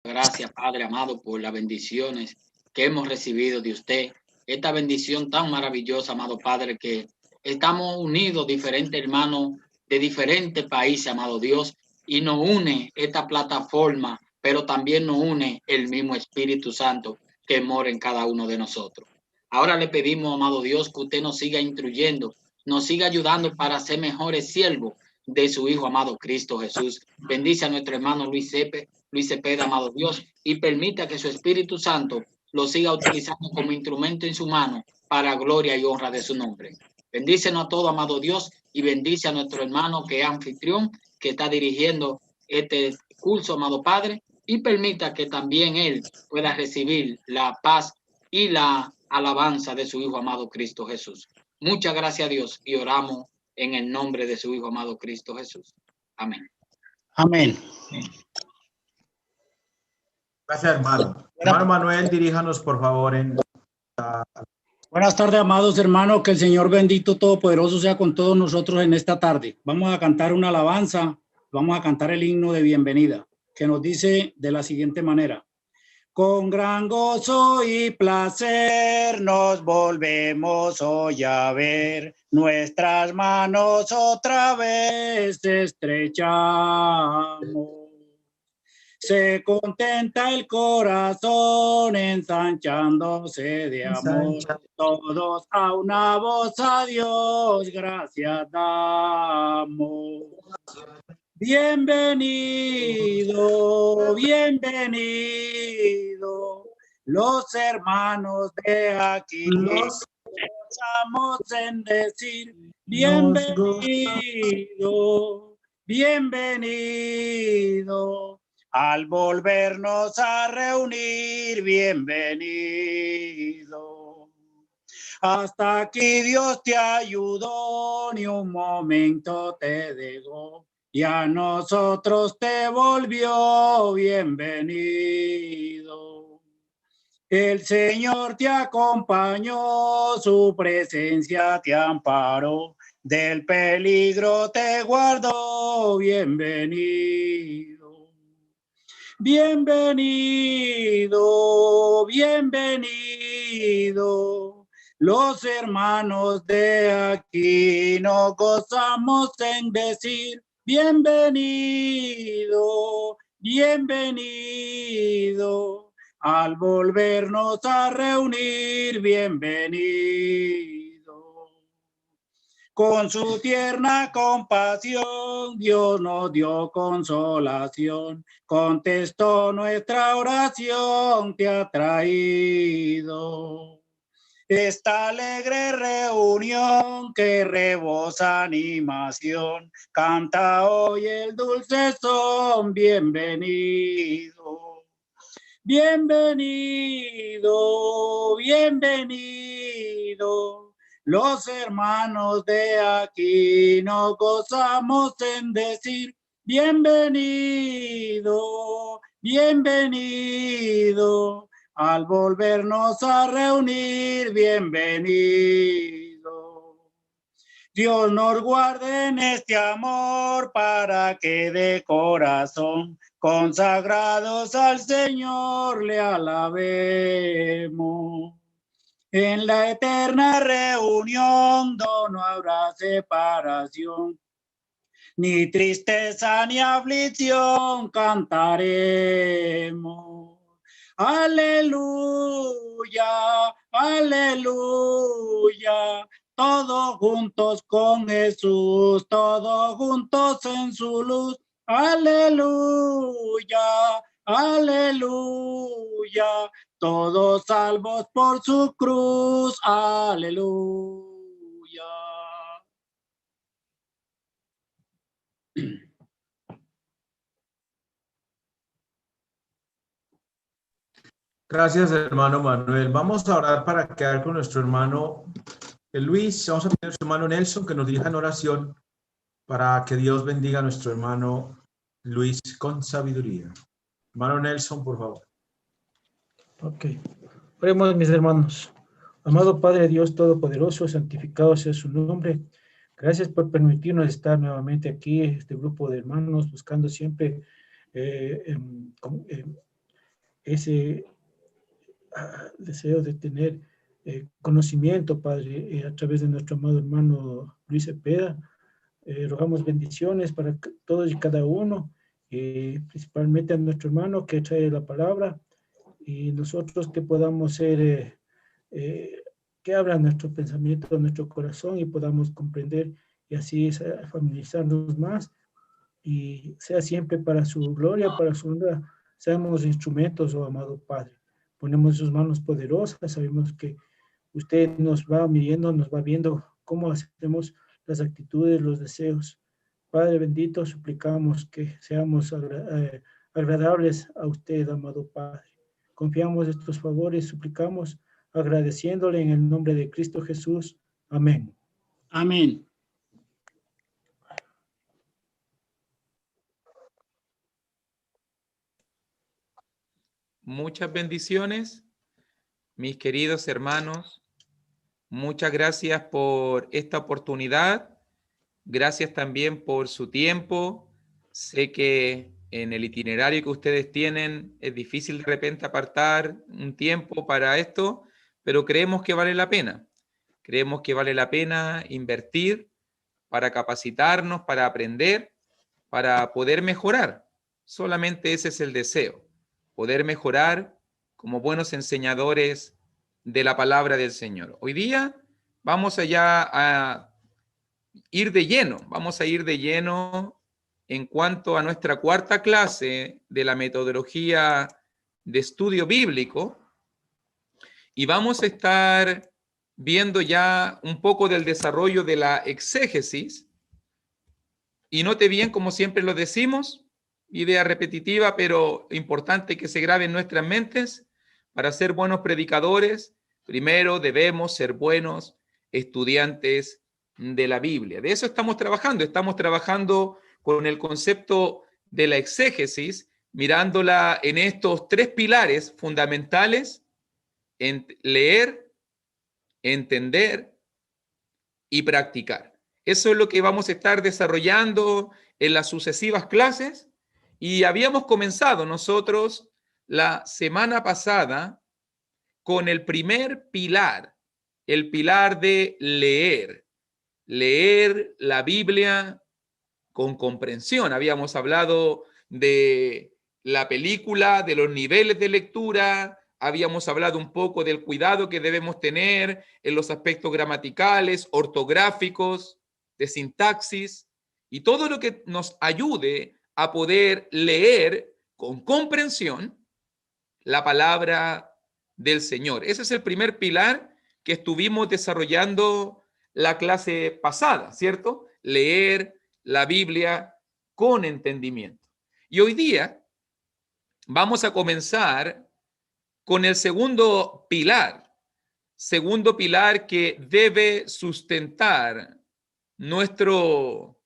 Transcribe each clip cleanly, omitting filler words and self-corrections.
gracias, Padre amado, por las bendiciones que hemos recibido de usted. Esta bendición tan maravillosa, amado Padre, que estamos unidos, diferentes hermanos de diferentes países, amado Dios, y nos une esta plataforma, pero también nos une el mismo Espíritu Santo que mora en cada uno de nosotros. Ahora le pedimos, amado Dios, que usted nos siga instruyendo, nos siga ayudando para ser mejores siervos de su Hijo amado Cristo Jesús. Bendice a nuestro hermano Luis Cepeda, amado Dios, y permita que su Espíritu Santo lo siga utilizando como instrumento en su mano para gloria y honra de su nombre. Bendícenos a todos, amado Dios, y bendice a nuestro hermano que es anfitrión, que está dirigiendo este curso, amado Padre, y permita que también él pueda recibir la paz y la alabanza de su Hijo amado Cristo Jesús. Muchas gracias a Dios y oramos en el nombre de su Hijo amado Cristo Jesús. Amén. Amén. Gracias, hermano. Hermano Manuel, diríjanos, por favor, en la... Buenas tardes, amados hermanos. Que el Señor bendito todopoderoso sea con todos nosotros en esta tarde. Vamos a cantar una alabanza. Vamos a cantar el himno de bienvenida, que nos dice de la siguiente manera. Con gran gozo y placer nos volvemos hoy a ver, nuestras manos otra vez estrechamos. Se contenta el corazón ensanchándose de amor, todos a una voz a Dios gracias damos. Bienvenido, bienvenido, los hermanos de aquí nos gozamos en decir bienvenido, bienvenido, al volvernos a reunir, bienvenido. Hasta aquí Dios te ayudó, ni un momento te dejó. Y a nosotros te volvió bienvenido. El Señor te acompañó, su presencia te amparó, del peligro te guardó, bienvenido. Bienvenido, bienvenido. Los hermanos de aquí nos gozamos en decir bienvenido, bienvenido, al volvernos a reunir, bienvenido. Con su tierna compasión, Dios nos dio consolación, contestó nuestra oración, te ha traído. Esta alegre reunión que rebosa animación, canta hoy el dulce son, bienvenido. Bienvenido, bienvenido, los hermanos de aquí nos gozamos en decir bienvenido, bienvenido. Al volvernos a reunir, bienvenido. Dios nos guarde en este amor para que de corazón consagrados al Señor le alabemos. En la eterna reunión no habrá separación, ni tristeza ni aflicción, cantaremos. Aleluya, aleluya, todos juntos con Jesús, todos juntos en su luz. Aleluya, aleluya, todos salvos por su cruz. Aleluya. Gracias, hermano Manuel. Vamos a orar para quedar con nuestro hermano Luis. Vamos a pedir a nuestro hermano Nelson que nos dirija en oración para que Dios bendiga a nuestro hermano Luis con sabiduría. Hermano Nelson, por favor. Ok. Oremos, mis hermanos. Amado Padre Dios Todopoderoso, santificado sea su nombre. Gracias por permitirnos estar nuevamente aquí, este grupo de hermanos, buscando siempre ese deseo de tener conocimiento, Padre, a través de nuestro amado hermano Luis Cepeda. Rogamos bendiciones para todos y cada uno, principalmente a nuestro hermano que trae la palabra, y nosotros que podamos ser, que abra nuestro pensamiento, nuestro corazón, y podamos comprender y así familiarizarnos más, y sea siempre para su gloria, para su honra, seamos instrumentos, oh amado Padre. Ponemos sus manos poderosas, sabemos que usted nos va midiendo, nos va viendo cómo hacemos las actitudes, los deseos. Padre bendito, suplicamos que seamos agradables a usted, amado Padre. Confiamos estos favores, suplicamos agradeciéndole en el nombre de Cristo Jesús. Amén. Amén. Muchas bendiciones, mis queridos hermanos. Muchas gracias por esta oportunidad. Gracias también por su tiempo. Sé que en el itinerario que ustedes tienen es difícil de repente apartar un tiempo para esto, pero creemos que vale la pena. Creemos que vale la pena invertir para capacitarnos, para aprender, para poder mejorar. Solamente ese es el deseo, poder mejorar como buenos enseñadores de la palabra del Señor. Hoy día vamos allá a ir de lleno en cuanto a nuestra cuarta clase de la metodología de estudio bíblico, y vamos a estar viendo ya un poco del desarrollo de la exégesis. Y note bien, como siempre lo decimos, idea repetitiva, pero importante que se grabe en nuestras mentes. Para ser buenos predicadores, primero debemos ser buenos estudiantes de la Biblia. De eso estamos trabajando con el concepto de la exégesis, mirándola en estos tres pilares fundamentales: en leer, entender y practicar. Eso es lo que vamos a estar desarrollando en las sucesivas clases, y habíamos comenzado nosotros la semana pasada con el primer pilar, el pilar de leer la Biblia con comprensión. Habíamos hablado de la película, de los niveles de lectura, habíamos hablado un poco del cuidado que debemos tener en los aspectos gramaticales, ortográficos, de sintaxis, y todo lo que nos ayude a poder leer con comprensión la palabra del Señor. Ese es el primer pilar que estuvimos desarrollando la clase pasada, ¿cierto? Leer la Biblia con entendimiento. Y hoy día vamos a comenzar con el segundo pilar que debe sustentar nuestro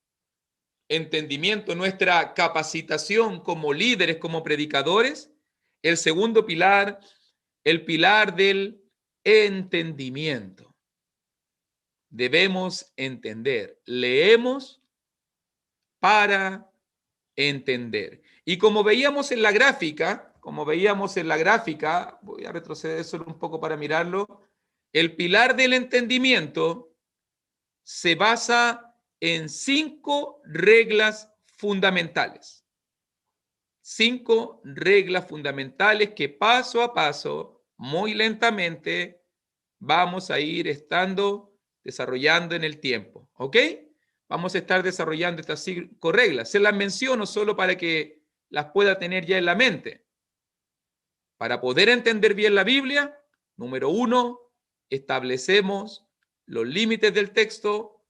entendimiento, nuestra capacitación como líderes, como predicadores. El segundo pilar, el pilar del entendimiento. Debemos entender. Leemos para entender. Y como veíamos en la gráfica, voy a retroceder solo un poco para mirarlo, el pilar del entendimiento se basa en 5 reglas fundamentales. 5 reglas fundamentales que paso a paso, muy lentamente, vamos a ir desarrollando en el tiempo. ¿Ok? Vamos a estar desarrollando estas 5 reglas. Se las menciono solo para que las pueda tener ya en la mente. Para poder entender bien la Biblia, número 1, establecemos los límites del texto.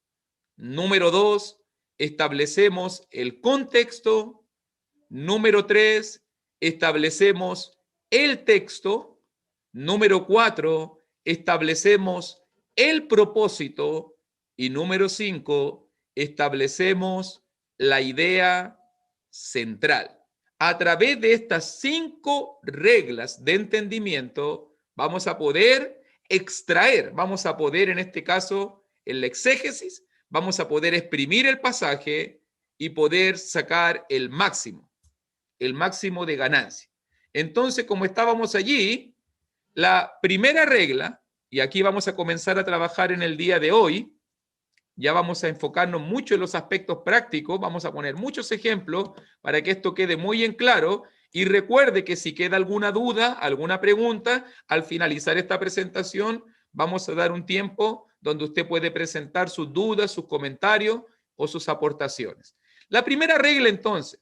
Número 2, establecemos el contexto. Número 3, establecemos el texto. Número 4, establecemos el propósito. Y número 5, establecemos la idea central. A través de estas 5 reglas de entendimiento vamos a poder extraer, vamos a poder, en este caso, en la exégesis, vamos a poder exprimir el pasaje y poder sacar el máximo de ganancia. Entonces, como estábamos allí, la primera regla, y aquí vamos a comenzar a trabajar en el día de hoy, ya vamos a enfocarnos mucho en los aspectos prácticos, vamos a poner muchos ejemplos para que esto quede muy en claro, y recuerde que si queda alguna duda, alguna pregunta, al finalizar esta presentación, vamos a dar un tiempo donde usted puede presentar sus dudas, sus comentarios o sus aportaciones. La primera regla, entonces,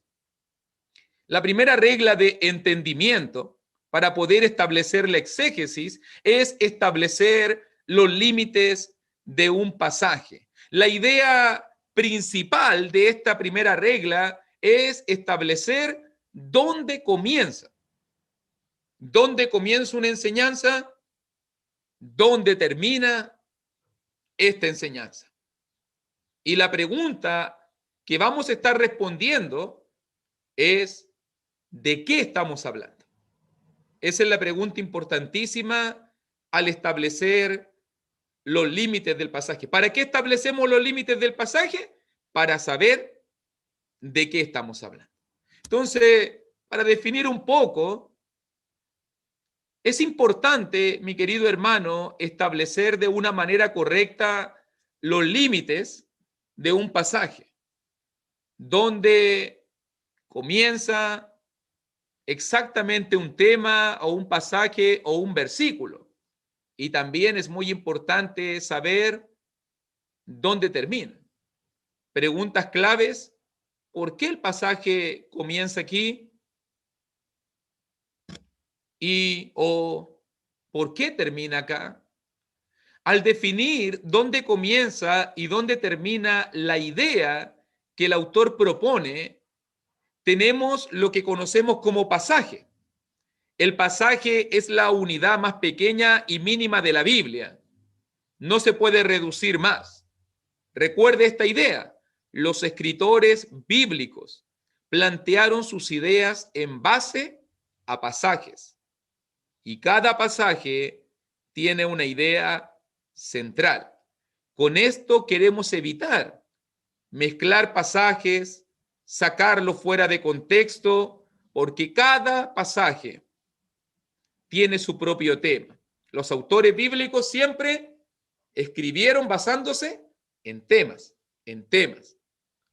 la primera regla de entendimiento para poder establecer la exégesis es establecer los límites de un pasaje. La idea principal de esta primera regla es establecer dónde comienza. ¿Dónde comienza una enseñanza? ¿Dónde termina esta enseñanza? Y la pregunta que vamos a estar respondiendo es: ¿de qué estamos hablando? Esa es la pregunta importantísima al establecer los límites del pasaje. ¿Para qué establecemos los límites del pasaje? Para saber de qué estamos hablando. Entonces, para definir un poco, es importante, mi querido hermano, establecer de una manera correcta los límites de un pasaje, donde comienza exactamente un tema o un pasaje o un versículo. Y también es muy importante saber dónde termina. Preguntas claves: ¿por qué el pasaje comienza aquí? ¿O por qué termina acá? Al definir dónde comienza y dónde termina la idea que el autor propone, tenemos lo que conocemos como pasaje. El pasaje es la unidad más pequeña y mínima de la Biblia. No se puede reducir más. Recuerde esta idea. Los escritores bíblicos plantearon sus ideas en base a pasajes. Y cada pasaje tiene una idea central. Con esto queremos evitar mezclar pasajes, sacarlos fuera de contexto, porque cada pasaje tiene su propio tema. Los autores bíblicos siempre escribieron basándose en temas, en temas.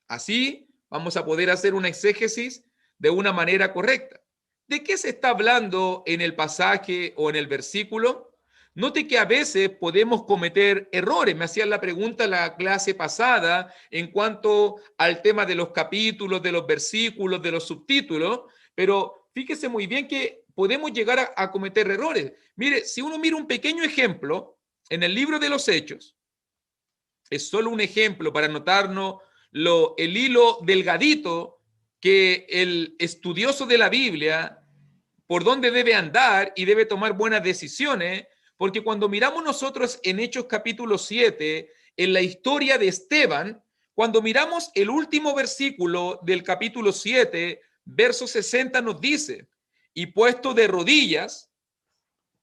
Así vamos a poder hacer una exégesis de una manera correcta. ¿De qué se está hablando en el pasaje o en el versículo? Note que a veces podemos cometer errores. Me hacían la pregunta la clase pasada en cuanto al tema de los capítulos, de los versículos, de los subtítulos, pero fíjese muy bien que podemos llegar a cometer errores. Mire, si uno mira un pequeño ejemplo en el libro de los Hechos, es solo un ejemplo para notarnos el hilo delgadito que el estudioso de la Biblia, por dónde debe andar y debe tomar buenas decisiones, porque cuando miramos nosotros en Hechos capítulo 7, en la historia de Esteban, cuando miramos el último versículo del capítulo 7, verso 60 nos dice: y puesto de rodillas,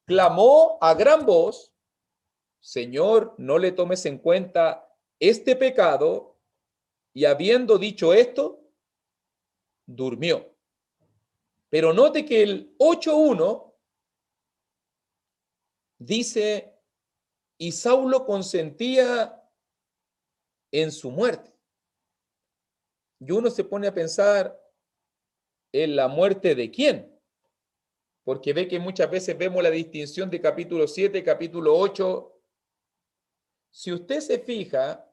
clamó a gran voz: Señor, no le tomes en cuenta este pecado. Y habiendo dicho esto, durmió. Pero note que el 8:1 dice: y Saulo consentía en su muerte. Y uno se pone a pensar en la muerte de quién, porque ve que muchas veces vemos la distinción de capítulo 7, capítulo 8. Si usted se fija,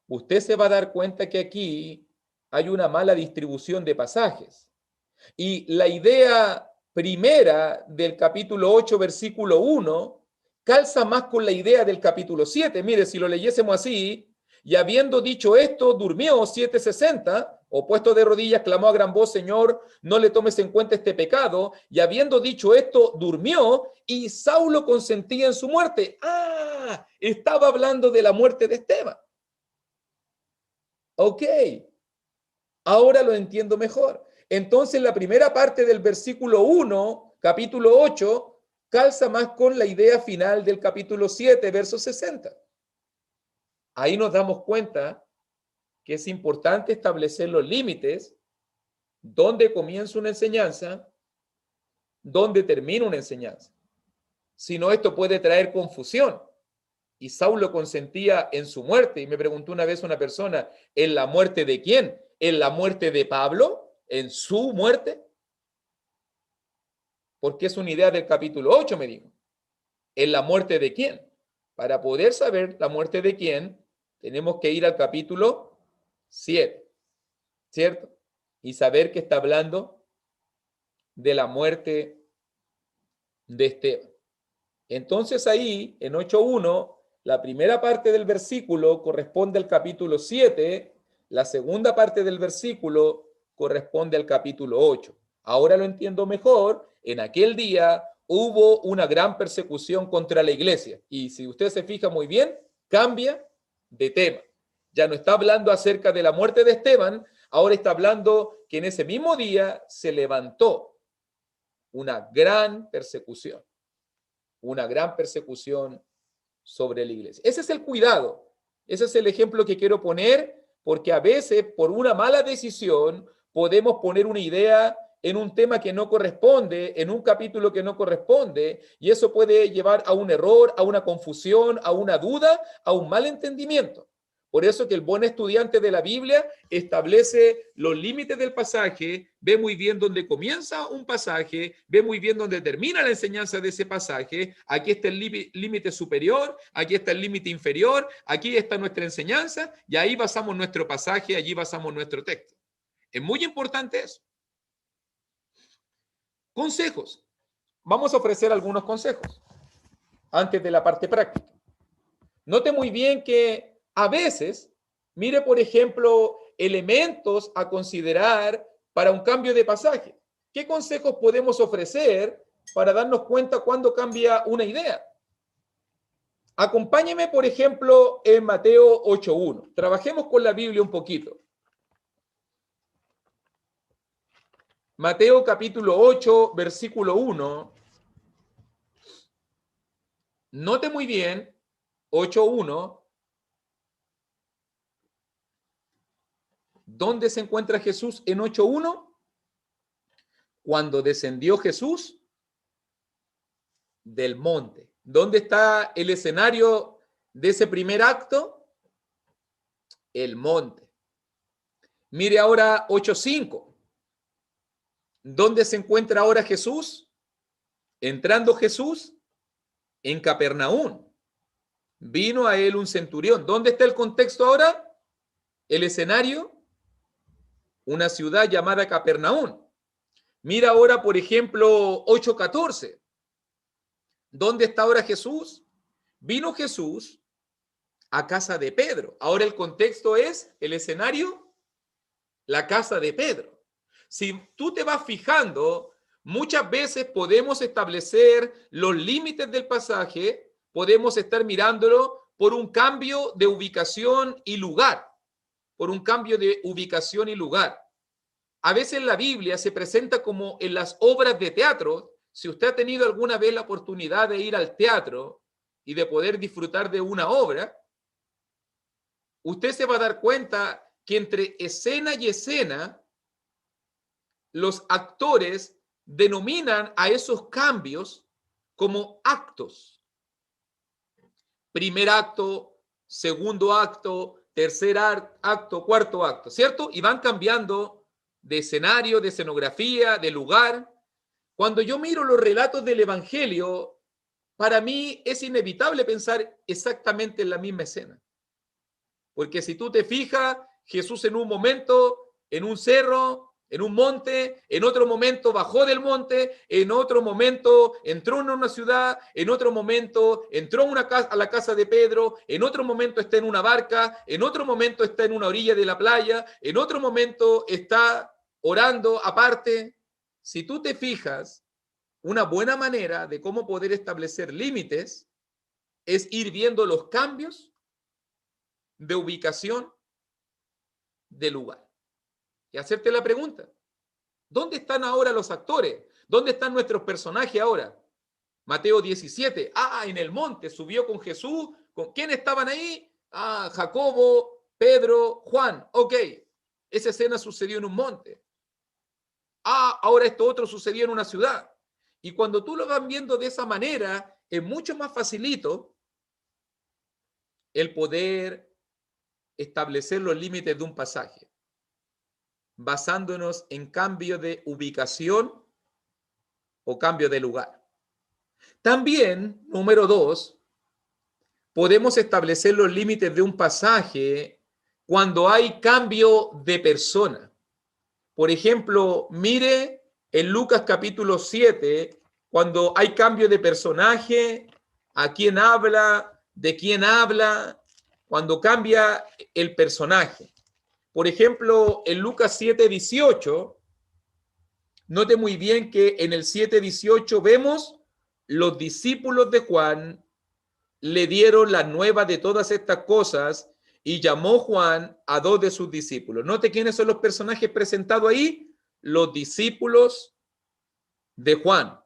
usted se va a dar cuenta que aquí hay una mala distribución de pasajes. Y la idea primera del capítulo 8, versículo 1, calza más con la idea del capítulo 7. Mire, si lo leyésemos así: y habiendo dicho esto, durmió, 7:60, o puesto de rodillas, clamó a gran voz: Señor, no le tomes en cuenta este pecado. Y habiendo dicho esto, durmió, y Saulo consentía en su muerte. Ah, estaba hablando de la muerte de Esteban. Ok, ahora lo entiendo mejor. Entonces, la primera parte del versículo 1, capítulo 8, calza más con la idea final del capítulo 7, verso 60. Ahí nos damos cuenta que es importante establecer los límites, dónde comienza una enseñanza dónde termina una enseñanza. Si no, esto puede traer confusión. Y Saulo consentía en su muerte. Y me preguntó una vez una persona, ¿en la muerte de quién? ¿En la muerte de Pablo? ¿En su muerte? Porque es una idea del capítulo 8, me dijo. ¿En la muerte de quién? Para poder saber la muerte de quién, tenemos que ir al capítulo 7, ¿cierto? Y saber que está hablando de la muerte de Esteban. Entonces ahí, en 8.1, la primera parte del versículo corresponde al capítulo 7, la segunda parte del versículo corresponde al capítulo 8. Ahora lo entiendo mejor. En aquel día hubo una gran persecución contra la iglesia. Y si usted se fija muy bien, cambia de tema. Ya no está hablando acerca de la muerte de Esteban, ahora está hablando que en ese mismo día se levantó una gran persecución. Una gran persecución sobre la iglesia. Ese es el cuidado. Ese es el ejemplo que quiero poner, porque a veces por una mala decisión podemos poner una idea en un tema que no corresponde, en un capítulo que no corresponde, y eso puede llevar a un error, a una confusión, a una duda, a un mal entendimiento. Por eso que el buen estudiante de la Biblia establece los límites del pasaje, ve muy bien dónde comienza un pasaje, ve muy bien dónde termina la enseñanza de ese pasaje. Aquí está el límite superior, aquí está el límite inferior, aquí está nuestra enseñanza, y ahí basamos nuestro pasaje, allí basamos nuestro texto. Es muy importante eso. Consejos. Vamos a ofrecer algunos consejos antes de la parte práctica. Note muy bien que a veces, mire por ejemplo, elementos a considerar para un cambio de pasaje. ¿Qué consejos podemos ofrecer para darnos cuenta cuando cambia una idea? Acompáñeme, por ejemplo, en Mateo 8.1. Trabajemos con la Biblia un poquito. Mateo capítulo 8, versículo 1. Note muy bien, 8.1. ¿Dónde se encuentra Jesús en 8.1? Cuando descendió Jesús del monte. ¿Dónde está el escenario de ese primer acto? El monte. Mire ahora 8.5. ¿Dónde se encuentra ahora Jesús? Entrando Jesús en Capernaum. Vino a él un centurión. ¿Dónde está el contexto ahora? El escenario, una ciudad llamada Capernaum. Mira ahora, por ejemplo, 8.14. ¿Dónde está ahora Jesús? Vino Jesús a casa de Pedro. Ahora el contexto es el escenario, la casa de Pedro. Si tú te vas fijando, muchas veces podemos establecer los límites del pasaje, podemos estar mirándolo por un cambio de ubicación y lugar. Por un cambio de ubicación y lugar. A veces la Biblia se presenta como en las obras de teatro. Si usted ha tenido alguna vez la oportunidad de ir al teatro y de poder disfrutar de una obra, usted se va a dar cuenta que entre escena y escena, los actores denominan a esos cambios como actos. Primer acto, segundo acto, tercer acto, cuarto acto, ¿cierto? Y van cambiando de escenario, de escenografía, de lugar. Cuando yo miro los relatos del Evangelio, para mí es inevitable pensar exactamente en la misma escena. Porque si tú te fijas, Jesús en un momento, en un cerro, en un monte, en otro momento bajó del monte, en otro momento entró en una ciudad, en otro momento entró a la casa de Pedro, en otro momento está en una barca, en otro momento está en una orilla de la playa, en otro momento está orando aparte. Si tú te fijas, una buena manera de cómo poder establecer límites es ir viendo los cambios de ubicación, de lugar. Y hacerte la pregunta, ¿dónde están ahora los actores? ¿Dónde están nuestros personajes ahora? Mateo 17, en el monte, subió con Jesús. ¿Con quién estaban ahí? Jacobo, Pedro, Juan. Ok, esa escena sucedió en un monte. Ahora esto otro sucedió en una ciudad. Y cuando tú lo vas viendo de esa manera, es mucho más facilito el poder establecer los límites de un pasaje, basándonos en cambio de ubicación o cambio de lugar. También, número 2, podemos establecer los límites de un pasaje cuando hay cambio de persona. Por ejemplo, mire en Lucas capítulo 7, cuando hay cambio de personaje, a quién habla, de quién habla, cuando cambia el personaje. Por ejemplo, en Lucas 7:18, note muy bien que en el 7:18 vemos los discípulos de Juan le dieron la nueva de todas estas cosas y llamó Juan a 2 de sus discípulos. Note quiénes son los personajes presentados ahí, los discípulos de Juan.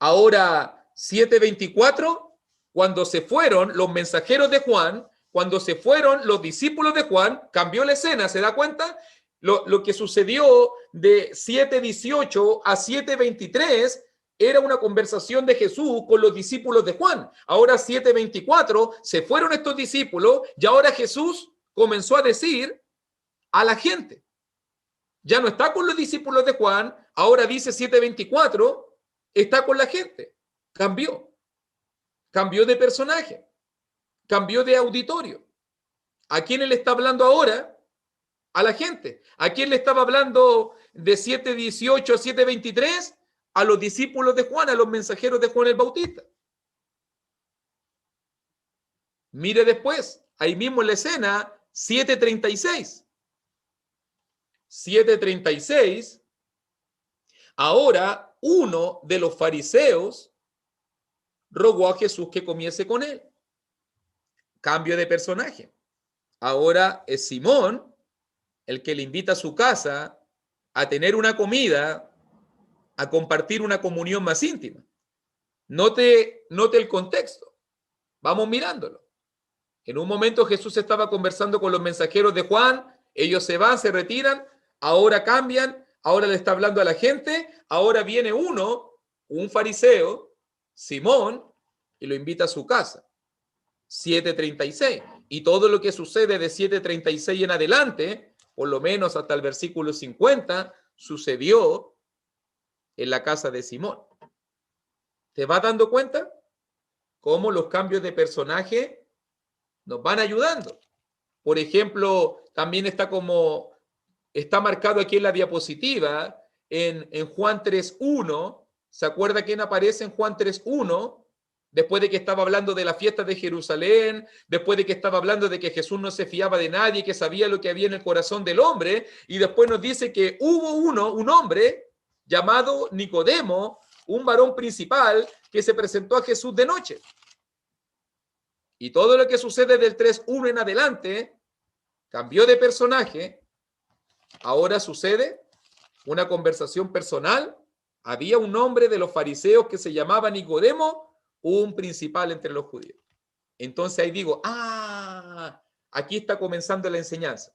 Ahora, 7:24, cuando se fueron los mensajeros de Juan, cuando se fueron los discípulos de Juan, cambió la escena, ¿se da cuenta? Lo que sucedió de 7:18 a 7:23 era una conversación de Jesús con los discípulos de Juan. Ahora 7:24 se fueron estos discípulos y ahora Jesús comenzó a decir a la gente. Ya no está con los discípulos de Juan, ahora dice 7:24, está con la gente. Cambió de personaje, cambió de auditorio. ¿A quién le está hablando ahora? A la gente. ¿A quién le estaba hablando de 7:18 a 7:23? A los discípulos de Juan, a los mensajeros de Juan el Bautista. Mire después, ahí mismo en la escena, 7:36. 7:36, ahora uno de los fariseos rogó a Jesús que comiese con él. Cambio de personaje. Ahora es Simón el que le invita a su casa a tener una comida, a compartir una comunión más íntima. Note el contexto. Vamos mirándolo. En un momento Jesús estaba conversando con los mensajeros de Juan, ellos se van, se retiran, ahora cambian, ahora le está hablando a la gente, ahora viene un fariseo, Simón, y lo invita a su casa. 7:36. Y todo lo que sucede de 7:36 en adelante, por lo menos hasta el versículo 50, sucedió en la casa de Simón. ¿Te vas dando cuenta cómo los cambios de personaje nos van ayudando? Por ejemplo, también está marcado aquí en la diapositiva, en Juan 3:1. ¿Se acuerda quién aparece en Juan 3:1? Después de que estaba hablando de la fiesta de Jerusalén, después de que estaba hablando de que Jesús no se fiaba de nadie, que sabía lo que había en el corazón del hombre, y después nos dice que hubo un hombre llamado Nicodemo, un varón principal, que se presentó a Jesús de noche. Y todo lo que sucede del 3:1 en adelante, cambió de personaje, ahora sucede una conversación personal. Había un hombre de los fariseos que se llamaba Nicodemo, un principal entre los judíos. Entonces ahí digo, aquí está comenzando la enseñanza.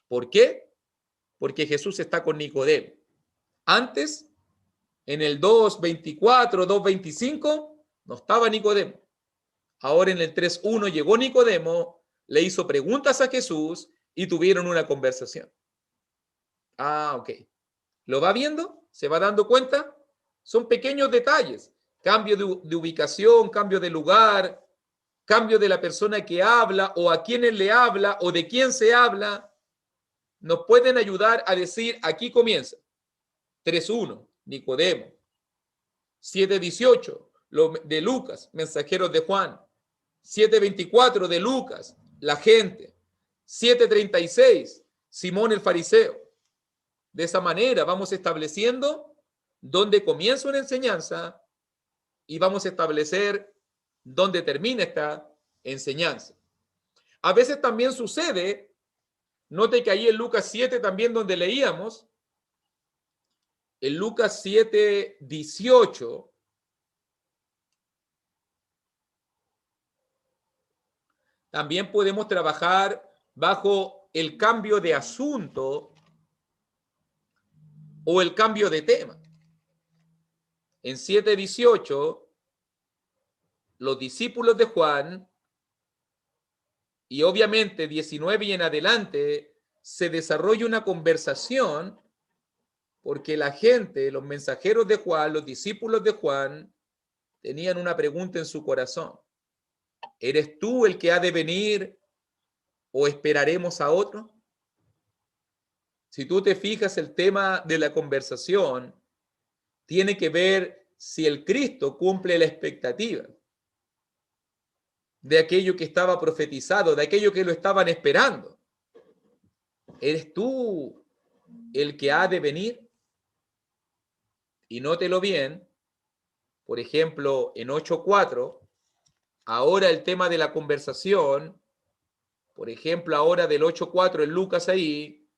¿Por qué? Porque Jesús está con Nicodemo. Antes, en el 2:24, 2:25, no estaba Nicodemo. Ahora en el 3:1 llegó Nicodemo, le hizo preguntas a Jesús y tuvieron una conversación. Ok. ¿Lo va viendo? ¿Se va dando cuenta? Son pequeños detalles. Cambio de ubicación, cambio de lugar, cambio de la persona que habla o a quién le habla o de quién se habla. Nos pueden ayudar a decir, aquí comienza. 3:1, Nicodemo. 7:18, de Lucas, mensajeros de Juan. 7:24 de Lucas, la gente. 7:36, Simón el fariseo. De esa manera vamos estableciendo dónde comienza una enseñanza y vamos a establecer dónde termina esta enseñanza. A veces también sucede, note que ahí en Lucas 7 también donde leíamos, en Lucas 7:18, también podemos trabajar bajo el cambio de asunto o el cambio de tema. en 7:18, los discípulos de Juan, y obviamente 19 y en adelante, se desarrolla una conversación porque la gente, los mensajeros de Juan, los discípulos de Juan, tenían una pregunta en su corazón. ¿Eres tú el que ha de venir o esperaremos a otro? Si tú te fijas, el tema de la conversación tiene que ver si el Cristo cumple la expectativa de aquello que estaba profetizado, de aquello que lo estaban esperando. ¿Eres tú el que ha de venir? Y nótelo bien, por ejemplo, en 8:4, ahora el tema de la conversación, por ejemplo, ahora del 8:4 en Lucas ahí,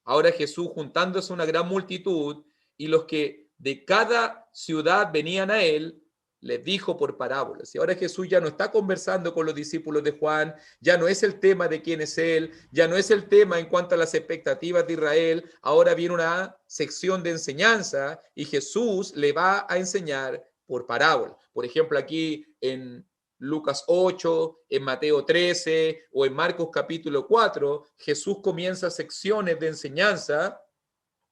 ahora Jesús juntándose una gran multitud y los que de cada ciudad venían a él, les dijo por parábolas. Y ahora Jesús ya no está conversando con los discípulos de Juan, ya no es el tema de quién es él, ya no es el tema en cuanto a las expectativas de Israel, ahora viene una sección de enseñanza y Jesús le va a enseñar por parábola. Por ejemplo, aquí en Lucas 8, en Mateo 13 o en Marcos capítulo 4, Jesús comienza secciones de enseñanza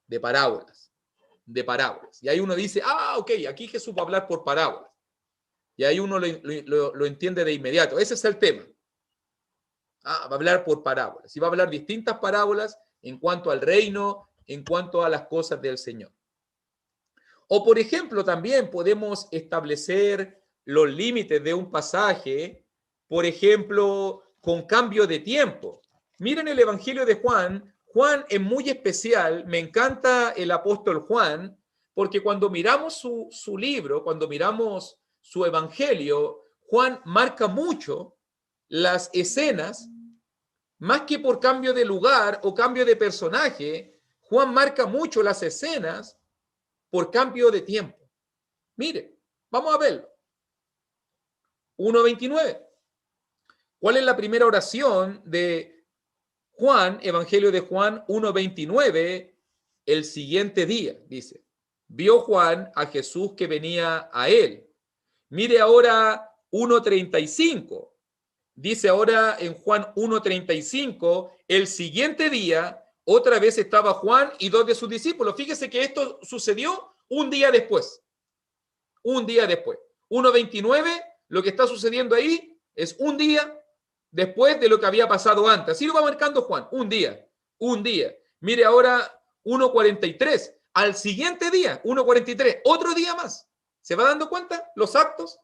de parábolas, Y ahí uno dice, ok, aquí Jesús va a hablar por parábolas. Y ahí uno lo entiende de inmediato. Ese es el tema. Va a hablar por parábolas. Y va a hablar distintas parábolas en cuanto al reino, en cuanto a las cosas del Señor. O, por ejemplo, también podemos establecer los límites de un pasaje, por ejemplo, con cambio de tiempo. Miren el Evangelio de Juan. Juan es muy especial. Me encanta el apóstol Juan, porque cuando miramos su libro, cuando miramos su evangelio, Juan marca mucho las escenas, más que por cambio de lugar o cambio de personaje, Juan marca mucho las escenas por cambio de tiempo. Mire, vamos a verlo. 1:29. ¿Cuál es la primera oración de Juan, Evangelio de Juan 1:29? El siguiente día, dice, vio Juan a Jesús que venía a él. Mire ahora 1:35. Dice ahora en Juan 1:35, el siguiente día, otra vez estaba Juan y 2 de sus discípulos. Fíjese que esto sucedió un día después. Un día después. 1:29, lo que está sucediendo ahí es un día después de lo que había pasado antes. Así lo va marcando Juan. Un día. Mire ahora 1:43. Al siguiente día, 1:43, otro día más. ¿Se va dando cuenta? Los actos.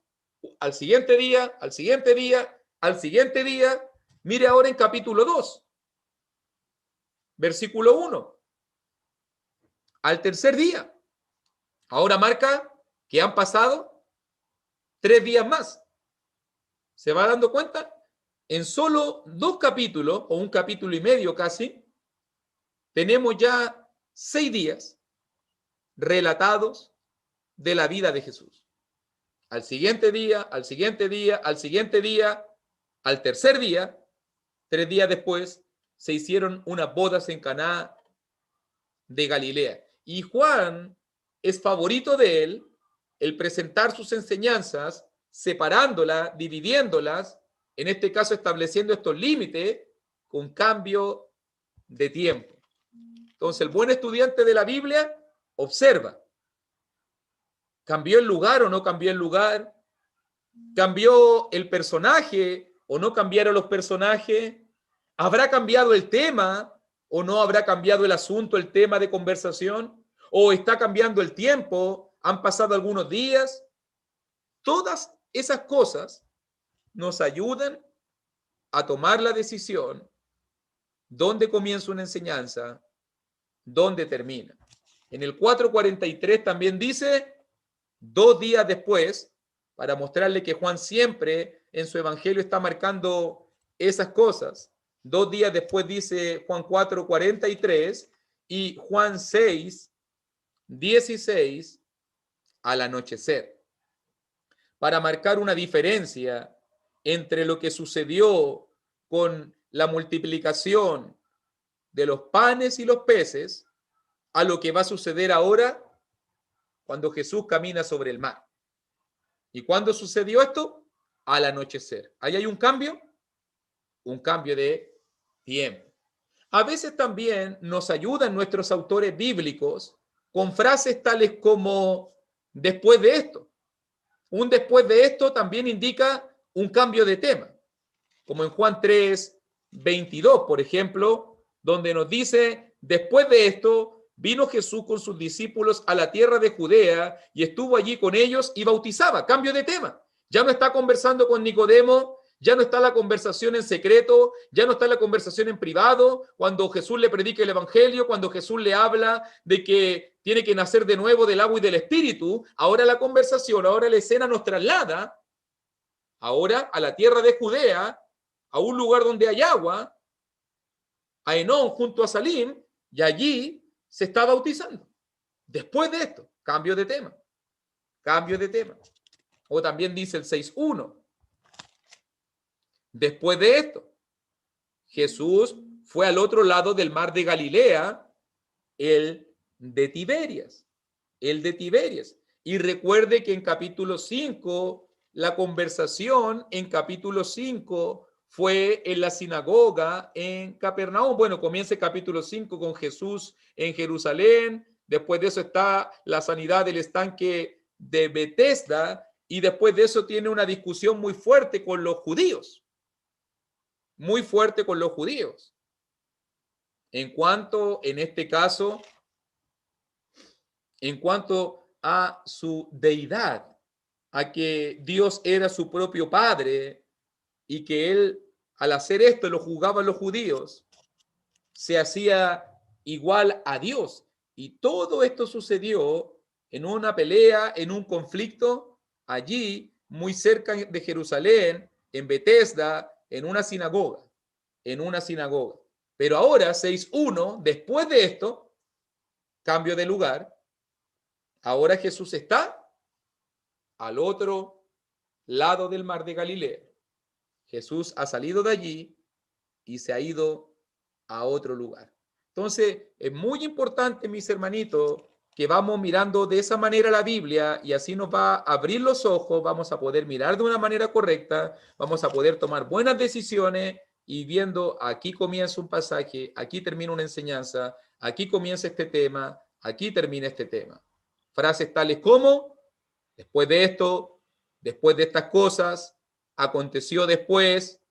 Al siguiente día, al siguiente día, al siguiente día. Mire ahora en capítulo 2, versículo 1. Al tercer día. Ahora marca que han pasado 3 días más. ¿Se va dando cuenta? En solo 2 capítulos, o 1 capítulo y medio casi, tenemos ya 6 días relatados de la vida de Jesús. Al siguiente día, al siguiente día, al siguiente día, al tercer día, 3 días después, se hicieron unas bodas en Caná de Galilea. Y Juan es favorito de él el presentar sus enseñanzas, separándolas, dividiéndolas, en este caso estableciendo estos límites con cambio de tiempo. Entonces, el buen estudiante de la Biblia observa. ¿Cambió el lugar o no cambió el lugar? ¿Cambió el personaje o no cambiaron los personajes? ¿Habrá cambiado el tema o no habrá cambiado el asunto, el tema de conversación? ¿O está cambiando el tiempo? ¿Han pasado algunos días? Todas esas cosas nos ayudan a tomar la decisión dónde comienza una enseñanza, dónde termina. En el 4:43 también dice 2 días después, para mostrarle que Juan siempre en su evangelio está marcando esas cosas. 2 días después dice Juan 4:43 y Juan 6:16 al anochecer. Para marcar una diferencia entre lo que sucedió con la multiplicación de los panes y los peces a lo que va a suceder ahora cuando Jesús camina sobre el mar. ¿Y cuándo sucedió esto? Al anochecer. Ahí hay un cambio de tiempo. A veces también nos ayudan nuestros autores bíblicos con frases tales como después de esto. Un después de esto también indica un cambio de tema, como en Juan 3:22, por ejemplo, donde nos dice, después de esto, vino Jesús con sus discípulos a la tierra de Judea y estuvo allí con ellos y bautizaba. Cambio de tema. Ya no está conversando con Nicodemo, ya no está la conversación en secreto, ya no está la conversación en privado, cuando Jesús le predica el evangelio, cuando Jesús le habla de que tiene que nacer de nuevo del agua y del espíritu. Ahora la conversación, ahora la escena nos traslada ahora a la tierra de Judea, a un lugar donde hay agua, a Enón junto a Salim, y allí se está bautizando. Después de esto, cambio de tema. O también dice el 6:1. Después de esto, Jesús fue al otro lado del mar de Galilea, el de Tiberias. Y recuerde que en capítulo 5, la conversación en capítulo 5 fue en la sinagoga en Capernaum. Bueno, comienza el capítulo 5 con Jesús en Jerusalén. Después de eso está la sanidad del estanque de Betesda. Y después de eso tiene una discusión muy fuerte con los judíos. En cuanto, en este caso, en cuanto a su deidad, a que Dios era su propio Padre y que él, al hacer esto, lo juzgaban los judíos, se hacía igual a Dios. Y todo esto sucedió en una pelea, en un conflicto, allí, muy cerca de Jerusalén, en Betesda, en una sinagoga. Pero ahora, 6:1, después de esto, cambio de lugar, ahora Jesús está al otro lado del mar de Galilea. Jesús ha salido de allí y se ha ido a otro lugar. Entonces, es muy importante, mis hermanitos, que vamos mirando de esa manera la Biblia y así nos va a abrir los ojos, vamos a poder mirar de una manera correcta, vamos a poder tomar buenas decisiones y viendo aquí comienza un pasaje, aquí termina una enseñanza, aquí comienza este tema, aquí termina este tema. Frases tales como, después de esto, después de estas cosas, aconteció después,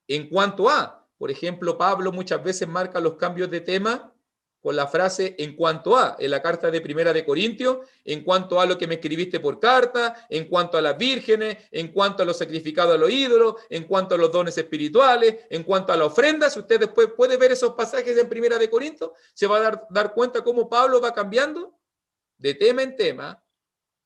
en cuanto a, por ejemplo, Pablo muchas veces marca los cambios de tema con la frase en cuanto a, en la carta de Primera de Corintios, en cuanto a lo que me escribiste por carta, en cuanto a las vírgenes, en cuanto a los sacrificados a los ídolos, en cuanto a los dones espirituales, en cuanto a la ofrenda. Si usted después puede ver esos pasajes en Primera de Corintios, se va a dar cuenta cómo Pablo va cambiando de tema en tema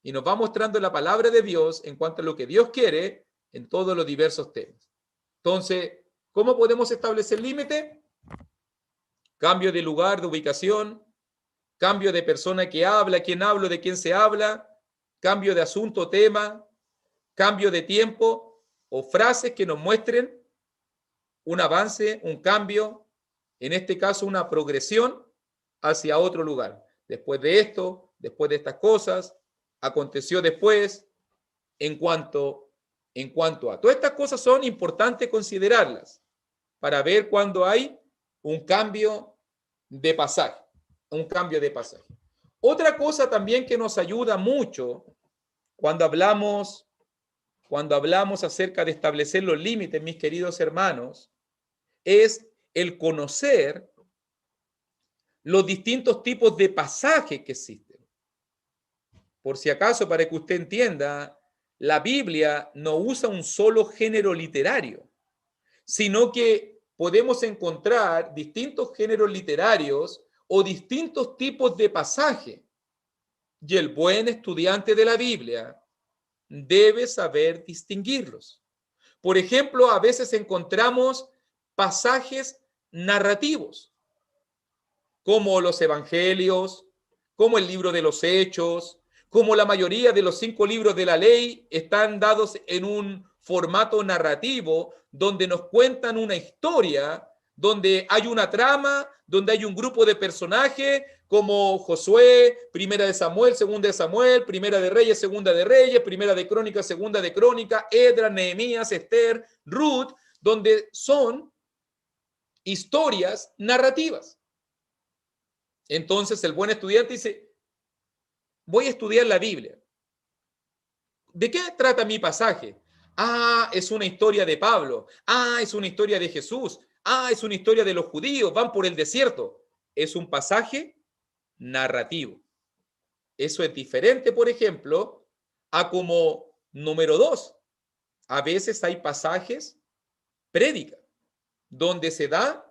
y nos va mostrando la palabra de Dios en cuanto a lo que Dios quiere en todos los diversos temas. Entonces, ¿cómo podemos establecer límite? Cambio de lugar, de ubicación, cambio de persona que habla, quién habla, de quién se habla, cambio de asunto, tema, cambio de tiempo o frases que nos muestren un avance, un cambio, en este caso una progresión hacia otro lugar. Después de esto, después de estas cosas, aconteció después, en cuanto a. Todas estas cosas son importantes considerarlas para ver cuando hay un cambio de pasaje, Otra cosa también que nos ayuda mucho cuando hablamos acerca de establecer los límites, mis queridos hermanos, es el conocer los distintos tipos de pasajes que existen. Por si acaso, para que usted entienda, la Biblia no usa un solo género literario, sino que podemos encontrar distintos géneros literarios o distintos tipos de pasaje. Y el buen estudiante de la Biblia debe saber distinguirlos. Por ejemplo, a veces encontramos pasajes narrativos, como los evangelios, como el libro de los Hechos, como la mayoría de los 5 libros de la ley están dados en un formato narrativo donde nos cuentan una historia donde hay una trama, donde hay un grupo de personajes como Josué, Primera de Samuel, Segunda de Samuel, Primera de Reyes, Segunda de Reyes, Primera de Crónicas, Segunda de Crónicas, Esdras, Nehemías, Esther, Ruth, donde son historias narrativas. Entonces el buen estudiante dice, voy a estudiar la Biblia. ¿De qué trata mi pasaje? Ah, es una historia de Pablo. Ah, es una historia de Jesús. Ah, es una historia de los judíos. Van por el desierto. Es un pasaje narrativo. Eso es diferente, por ejemplo, a como número 2. A veces hay pasajes prédica, donde se da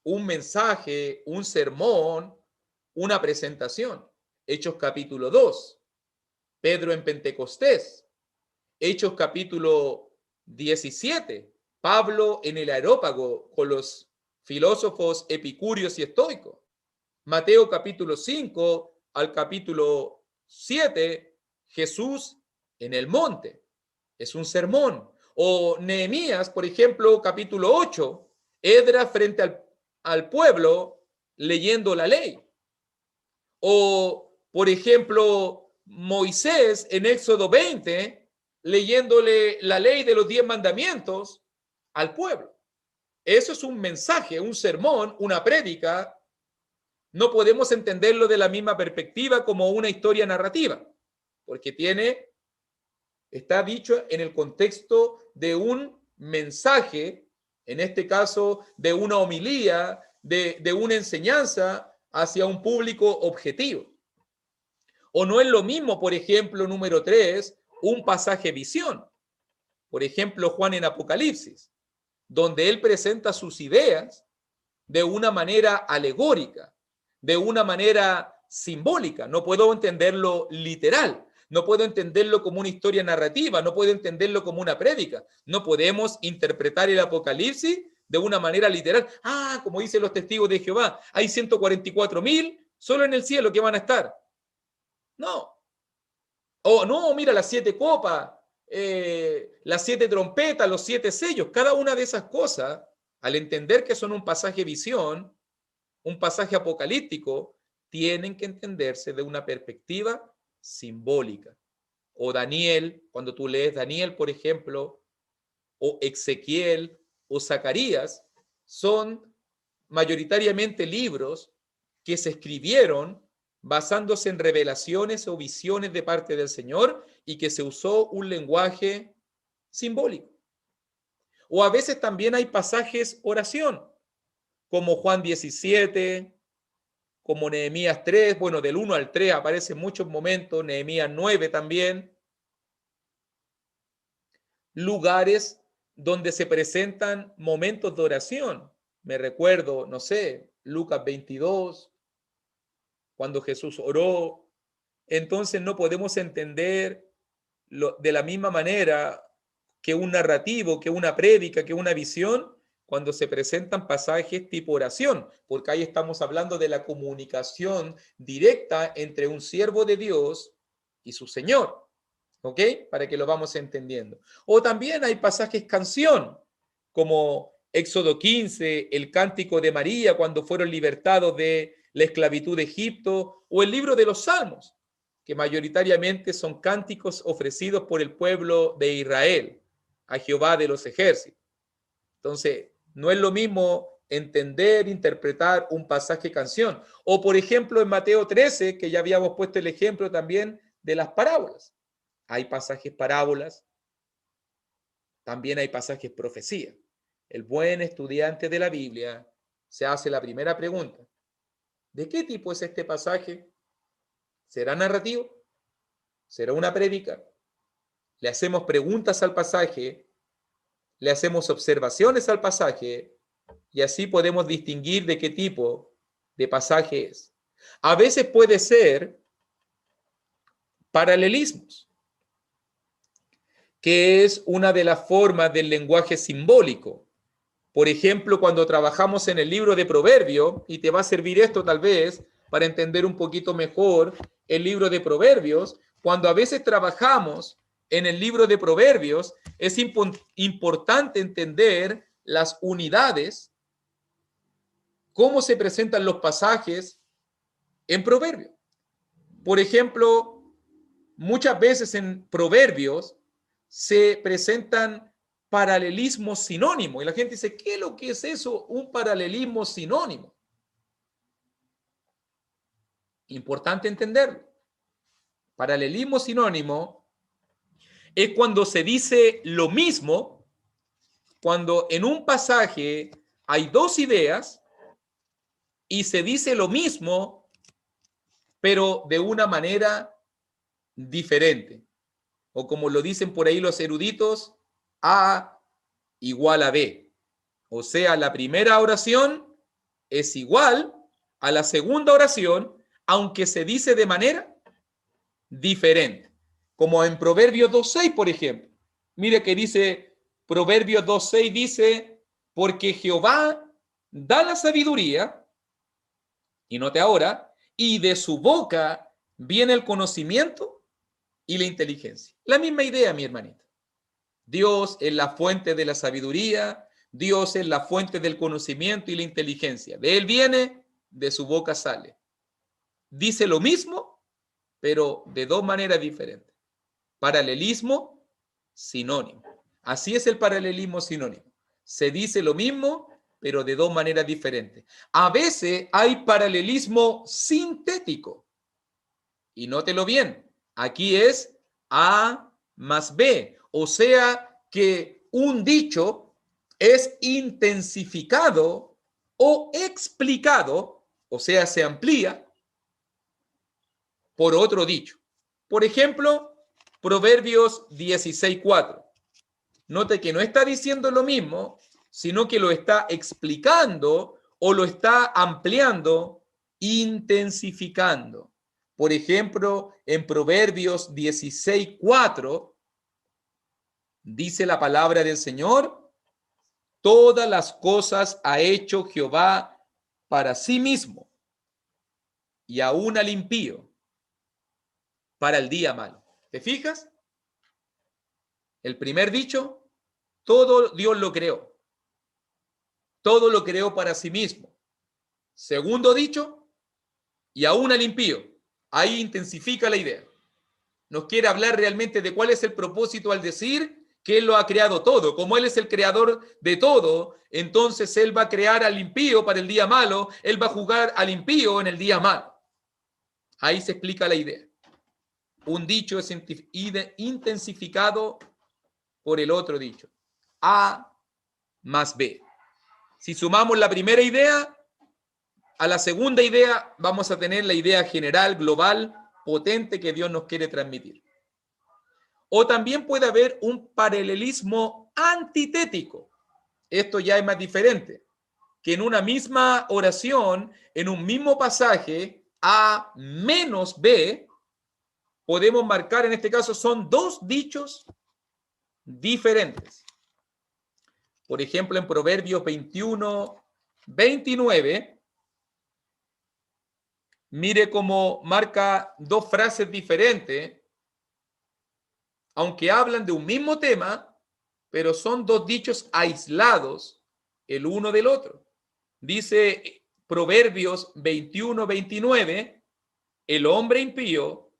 un mensaje, un sermón, una presentación. Hechos capítulo 2. Pedro en Pentecostés. Hechos capítulo 17. Pablo en el Areópago con los filósofos epicúreos y estoicos. Mateo capítulo 5 al capítulo 7. Jesús en el monte. Es un sermón. O Nehemías, por ejemplo, capítulo 8. Esdras frente al pueblo leyendo la ley. O, por ejemplo, Moisés en Éxodo 20, leyéndole la ley de los 10 mandamientos al pueblo. Eso es un mensaje, un sermón, una prédica. No podemos entenderlo de la misma perspectiva como una historia narrativa, porque está dicho en el contexto de un mensaje, en este caso de una homilía, de una enseñanza hacia un público objetivo. O no es lo mismo, por ejemplo, número 3, un pasaje visión. Por ejemplo, Juan en Apocalipsis, donde él presenta sus ideas de una manera alegórica, de una manera simbólica. No puedo entenderlo literal, no puedo entenderlo como una historia narrativa, no puedo entenderlo como una prédica. No podemos interpretar el Apocalipsis de una manera literal. Ah, como dicen los testigos de Jehová, hay 144,000 solo en el cielo que van a estar. No. O no, mira, las 7 copas, las 7 trompetas, los 7 sellos, cada una de esas cosas, al entender que son un pasaje visión, un pasaje apocalíptico, tienen que entenderse de una perspectiva simbólica. O Daniel, cuando tú lees Daniel, por ejemplo, o Ezequiel, o Zacarías, son mayoritariamente libros que se escribieron basándose en revelaciones o visiones de parte del Señor y que se usó un lenguaje simbólico. O a veces también hay pasajes oración, como Juan 17, como Nehemías 3, bueno, del 1 al 3 aparece en muchos momentos, Nehemías 9 también. Lugares donde se presentan momentos de oración. Me recuerdo, no sé, Lucas 22, cuando Jesús oró. Entonces no podemos entender de la misma manera que un narrativo, que una prédica, que una visión, cuando se presentan pasajes tipo oración, porque ahí estamos hablando de la comunicación directa entre un siervo de Dios y su Señor, ¿ok? Para que lo vamos entendiendo. O también hay pasajes canción, como Éxodo 15, el cántico de María cuando fueron libertados de la esclavitud de Egipto, o el libro de los Salmos, que mayoritariamente son cánticos ofrecidos por el pueblo de Israel a Jehová de los ejércitos. Entonces, no es lo mismo entender, interpretar un pasaje canción. O, por ejemplo, en Mateo 13, que ya habíamos puesto el ejemplo también de las parábolas. Hay pasajes parábolas, también hay pasajes profecía. El buen estudiante de la Biblia se hace la primera pregunta. ¿De qué tipo es este pasaje? ¿Será narrativo? ¿Será una prédica? Le hacemos preguntas al pasaje, le hacemos observaciones al pasaje y así podemos distinguir de qué tipo de pasaje es. A veces puede ser paralelismos, que es una de las formas del lenguaje simbólico. Por ejemplo, cuando trabajamos en el libro de Proverbios, y te va a servir esto tal vez para entender un poquito mejor el libro de Proverbios, cuando a veces trabajamos en el libro de Proverbios, es importante entender las unidades, cómo se presentan los pasajes en Proverbios. Por ejemplo, muchas veces en Proverbios se presentan paralelismos sinónimos y la gente dice, ¿qué es lo que es eso? Un paralelismo sinónimo. Importante entenderlo. Paralelismo sinónimo es cuando se dice lo mismo, cuando en un pasaje hay dos ideas y se dice lo mismo, pero de una manera diferente. O como lo dicen por ahí los eruditos, A igual a B. O sea, la primera oración es igual a la segunda oración, aunque se dice de manera diferente. Como en Proverbios 2.6, por ejemplo. Mire que dice, Proverbios 2.6 dice, porque Jehová da la sabiduría, y note ahora, y de su boca viene el conocimiento y la inteligencia. La misma idea, mi hermanito. Dios es la fuente de la sabiduría, Dios es la fuente del conocimiento y la inteligencia. De Él viene, de su boca sale. Dice lo mismo, pero de dos maneras diferentes. Paralelismo, sinónimo. Así es el paralelismo sinónimo. Se dice lo mismo, pero de dos maneras diferentes. A veces hay paralelismo sintético. Y nótelo bien, aquí es A más B. O sea que un dicho es intensificado o explicado, o sea, se amplía por otro dicho. Por ejemplo, Proverbios 16:4. Note que no está diciendo lo mismo, sino que lo está explicando o lo está ampliando, intensificando. Por ejemplo, en Proverbios 16:4 dice la palabra del Señor, todas las cosas ha hecho Jehová para sí mismo y aún al impío para el día malo. ¿Te fijas? El primer dicho, todo Dios lo creó. Todo lo creó para sí mismo. Segundo dicho, y aún al impío. Ahí intensifica la idea. Nos quiere hablar realmente de cuál es el propósito al decir que Él lo ha creado todo. Como Él es el creador de todo, entonces Él va a crear al impío para el día malo, Él va a juzgar al impío en el día malo. Ahí se explica la idea. Un dicho es intensificado por el otro dicho. A más B. Si sumamos la primera idea a la segunda idea, vamos a tener la idea general, global, potente que Dios nos quiere transmitir. O también puede haber un paralelismo antitético. Esto ya es más diferente. Que en una misma oración, en un mismo pasaje, A menos B, podemos marcar, en este caso, son dos dichos diferentes. Por ejemplo, en Proverbios 21:29, mire cómo marca dos frases diferentes, aunque hablan de un mismo tema, pero son dos dichos aislados el uno del otro. Dice Proverbios 21:29, el hombre impío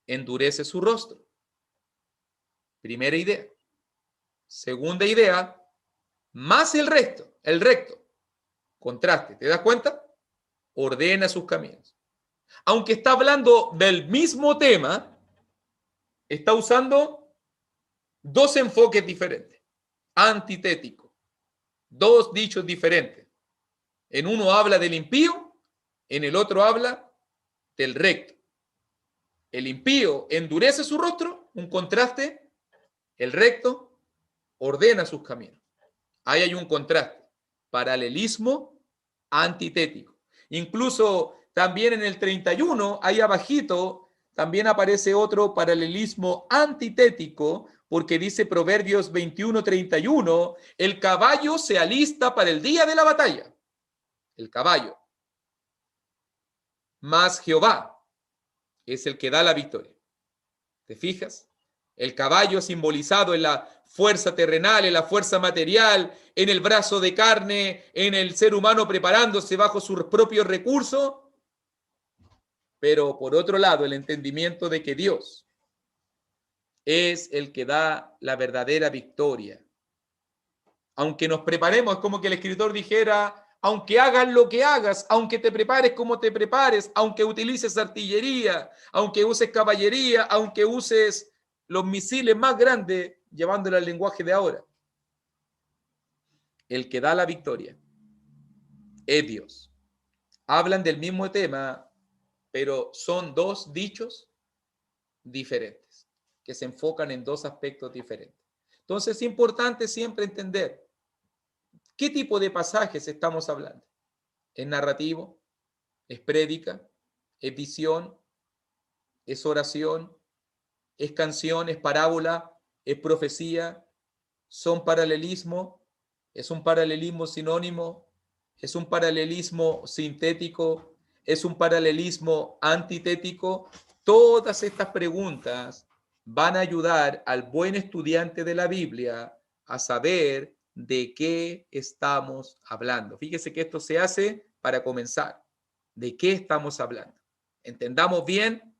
endurece su rostro. Primera idea. Segunda idea, más el recto. Contraste, ¿te das cuenta? Ordena sus caminos. Aunque está hablando del mismo tema, está usando dos enfoques diferentes, antitéticos, dos dichos diferentes. En uno habla del impío, en el otro habla del recto. El impío endurece su rostro, un contraste, el recto ordena sus caminos. Ahí hay un contraste, paralelismo antitético. Incluso también en el 31, ahí abajito, también aparece otro paralelismo antitético, porque dice Proverbios 21:31, el caballo se alista para el día de la batalla. El caballo. Mas Jehová es el que da la victoria. ¿Te fijas? El caballo simbolizado en la fuerza terrenal, en la fuerza material, en el brazo de carne, en el ser humano preparándose bajo sus propios recursos. Pero por otro lado, el entendimiento de que Dios es el que da la verdadera victoria. Aunque nos preparemos, es como que el escritor dijera, aunque hagas lo que hagas, aunque te prepares como te prepares, aunque utilices artillería, aunque uses caballería, aunque uses los misiles más grandes, llevándolo al lenguaje de ahora, el que da la victoria es Dios. Hablan del mismo tema, pero son dos dichos diferentes, que se enfocan en dos aspectos diferentes. Entonces es importante siempre entender qué tipo de pasajes estamos hablando. ¿Es narrativo? ¿Es prédica? ¿Es visión? ¿Es oración? ¿Es canción? ¿Es parábola? ¿Es profecía? ¿Son paralelismo? ¿Es un paralelismo sinónimo? ¿Es un paralelismo sintético? ¿Es un paralelismo antitético? Todas estas preguntas van a ayudar al buen estudiante de la Biblia a saber de qué estamos hablando. Fíjese que esto se hace para comenzar. ¿De qué estamos hablando? Entendamos bien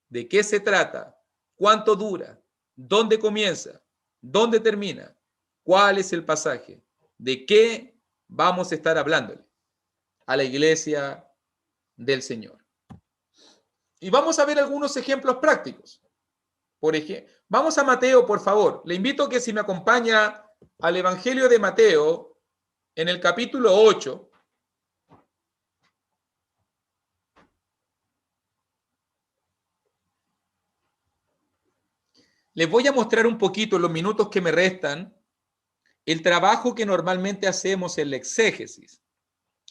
de qué se trata, cuánto dura, dónde comienza, dónde termina, cuál es el pasaje, de qué vamos a estar hablándole a la iglesia del Señor. Y vamos a ver algunos ejemplos prácticos. Por ejemplo, vamos a Mateo, por favor. Le invito a que si me acompaña al Evangelio de Mateo, en el capítulo 8. Les voy a mostrar un poquito en los minutos que me restan el trabajo que normalmente hacemos en la exégesis.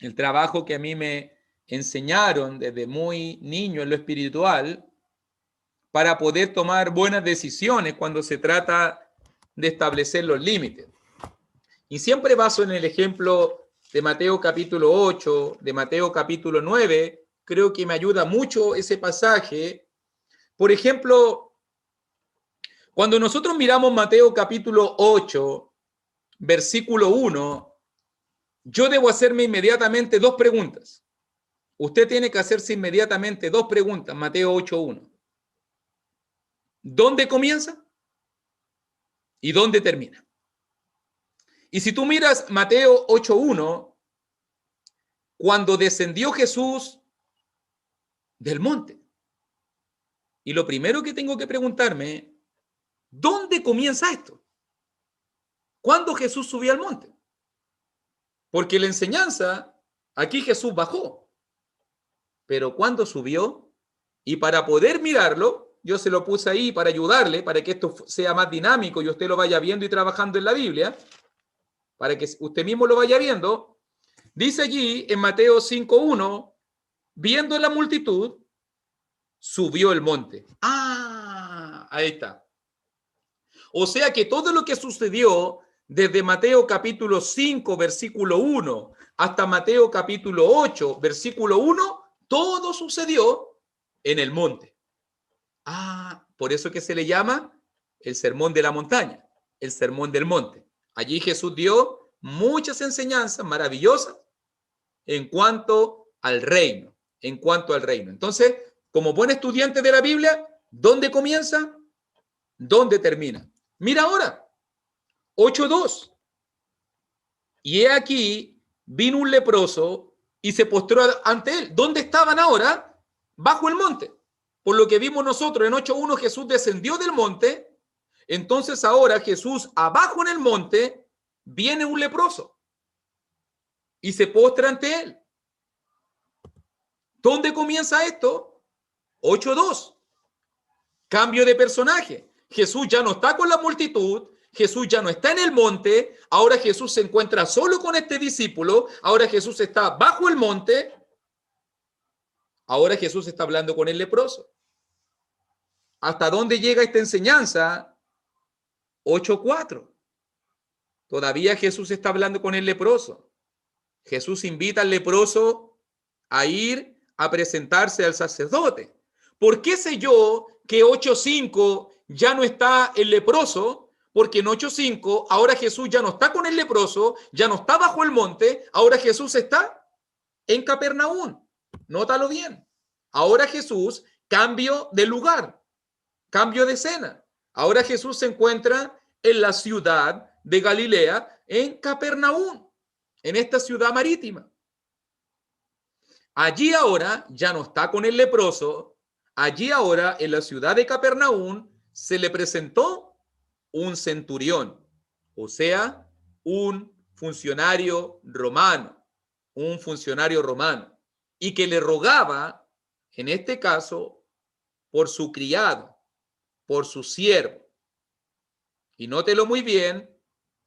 El trabajo que a mí me enseñaron desde muy niño en lo espiritual para poder tomar buenas decisiones cuando se trata de establecer los límites. Y siempre baso en el ejemplo de Mateo capítulo 8, de Mateo capítulo 9, creo que me ayuda mucho ese pasaje. Por ejemplo, cuando nosotros miramos Mateo capítulo 8, versículo 1, yo debo hacerme inmediatamente dos preguntas. Usted tiene que hacerse inmediatamente dos preguntas, Mateo 8:1. ¿Dónde comienza? ¿Y dónde termina? Y si tú miras Mateo 8:1, cuando descendió Jesús del monte, y lo primero que tengo que preguntarme, ¿dónde comienza esto? ¿Cuándo Jesús subió al monte? Porque la enseñanza, aquí Jesús bajó, pero ¿cuándo subió? Y para poder mirarlo, yo se lo puse ahí para ayudarle, para que esto sea más dinámico y usted lo vaya viendo y trabajando en la Biblia, para que usted mismo lo vaya viendo. Dice allí en Mateo 5:1, viendo la multitud, subió el monte. Ah, ahí está. O sea que todo lo que sucedió desde Mateo capítulo 5, versículo 1, hasta Mateo capítulo 8, versículo 1, todo sucedió en el monte. Ah, por eso que se le llama el sermón de la montaña, el sermón del monte. Allí Jesús dio muchas enseñanzas maravillosas en cuanto al reino, Entonces, como buen estudiante de la Biblia, ¿dónde comienza? ¿Dónde termina? Mira ahora, 8:2. Y he aquí, vino un leproso y se postró ante él. ¿Dónde estaban ahora? Bajo el monte. Por lo que vimos nosotros en 8:1, Jesús descendió del monte. Entonces ahora Jesús, abajo en el monte, viene un leproso y se postra ante él. ¿Dónde comienza esto? 8:2. Cambio de personaje. Jesús ya no está con la multitud. Jesús ya no está en el monte. Ahora Jesús se encuentra solo con este discípulo. Ahora Jesús está bajo el monte. Ahora Jesús está hablando con el leproso. ¿Hasta dónde llega esta enseñanza? 8:4. Todavía Jesús está hablando con el leproso. Jesús invita al leproso a ir a presentarse al sacerdote. ¿Por qué sé yo que 8:5 ya no está el leproso, porque en 8:5 ahora Jesús ya no está con el leproso, ya no está bajo el monte, ahora Jesús está en Capernaum. Nótalo bien. Ahora Jesús, cambio de lugar, cambio de escena. Ahora Jesús se encuentra en la ciudad de Galilea, en Capernaum, en esta ciudad marítima. Allí ahora ya no está con el leproso, allí ahora en la ciudad de Capernaum se le presentó un centurión, o sea, un funcionario romano, y que le rogaba, en este caso, por su criado, por su siervo. Y nótelo muy bien,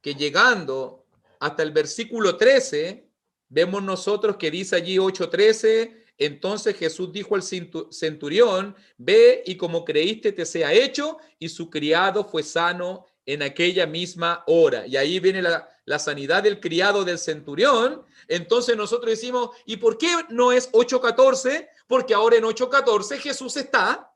que llegando hasta el versículo 13, vemos nosotros que dice allí 8:13, entonces Jesús dijo al centurión, ve y como creíste te sea hecho, y su criado fue sano en aquella misma hora. Y ahí viene la sanidad del criado del centurión. Entonces nosotros decimos, ¿y por qué no es 8:14? Porque ahora en 8:14 Jesús está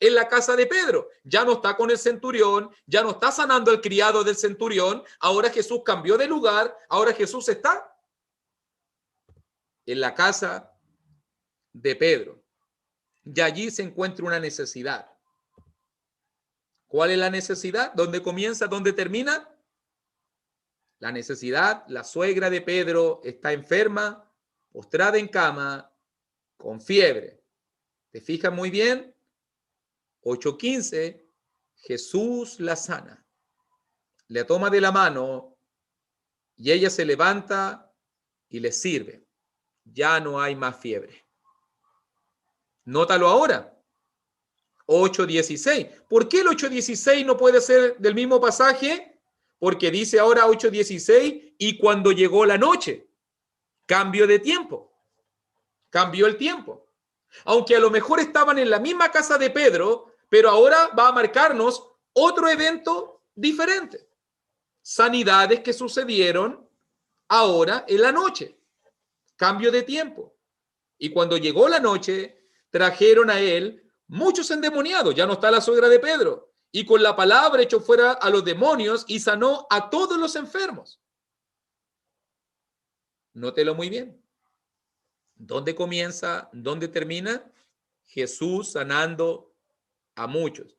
en la casa de Pedro. Ya no está con el centurión, ya no está sanando al criado del centurión. Ahora Jesús cambió de lugar, ahora Jesús está en la casa de Pedro. Y allí se encuentra una necesidad. ¿Cuál es la necesidad? ¿Dónde comienza? ¿Dónde termina? La necesidad, la suegra de Pedro está enferma, postrada en cama, con fiebre. ¿Te fijas muy bien? 8:15, Jesús la sana. Le toma de la mano y ella se levanta y le sirve. Ya no hay más fiebre. Nótalo ahora. 8:16. ¿Por qué el 8:16 no puede ser del mismo pasaje? Porque dice ahora 8:16, y cuando llegó la noche, cambio de tiempo. Cambió el tiempo. Aunque a lo mejor estaban en la misma casa de Pedro, pero ahora va a marcarnos otro evento diferente. Sanidades que sucedieron ahora en la noche. Cambio de tiempo. Y cuando llegó la noche, trajeron a él muchos endemoniados. Ya no está la suegra de Pedro. Y con la palabra echó fuera a los demonios y sanó a todos los enfermos. Nótelo muy bien. ¿Dónde comienza? ¿Dónde termina? Jesús sanando a muchos.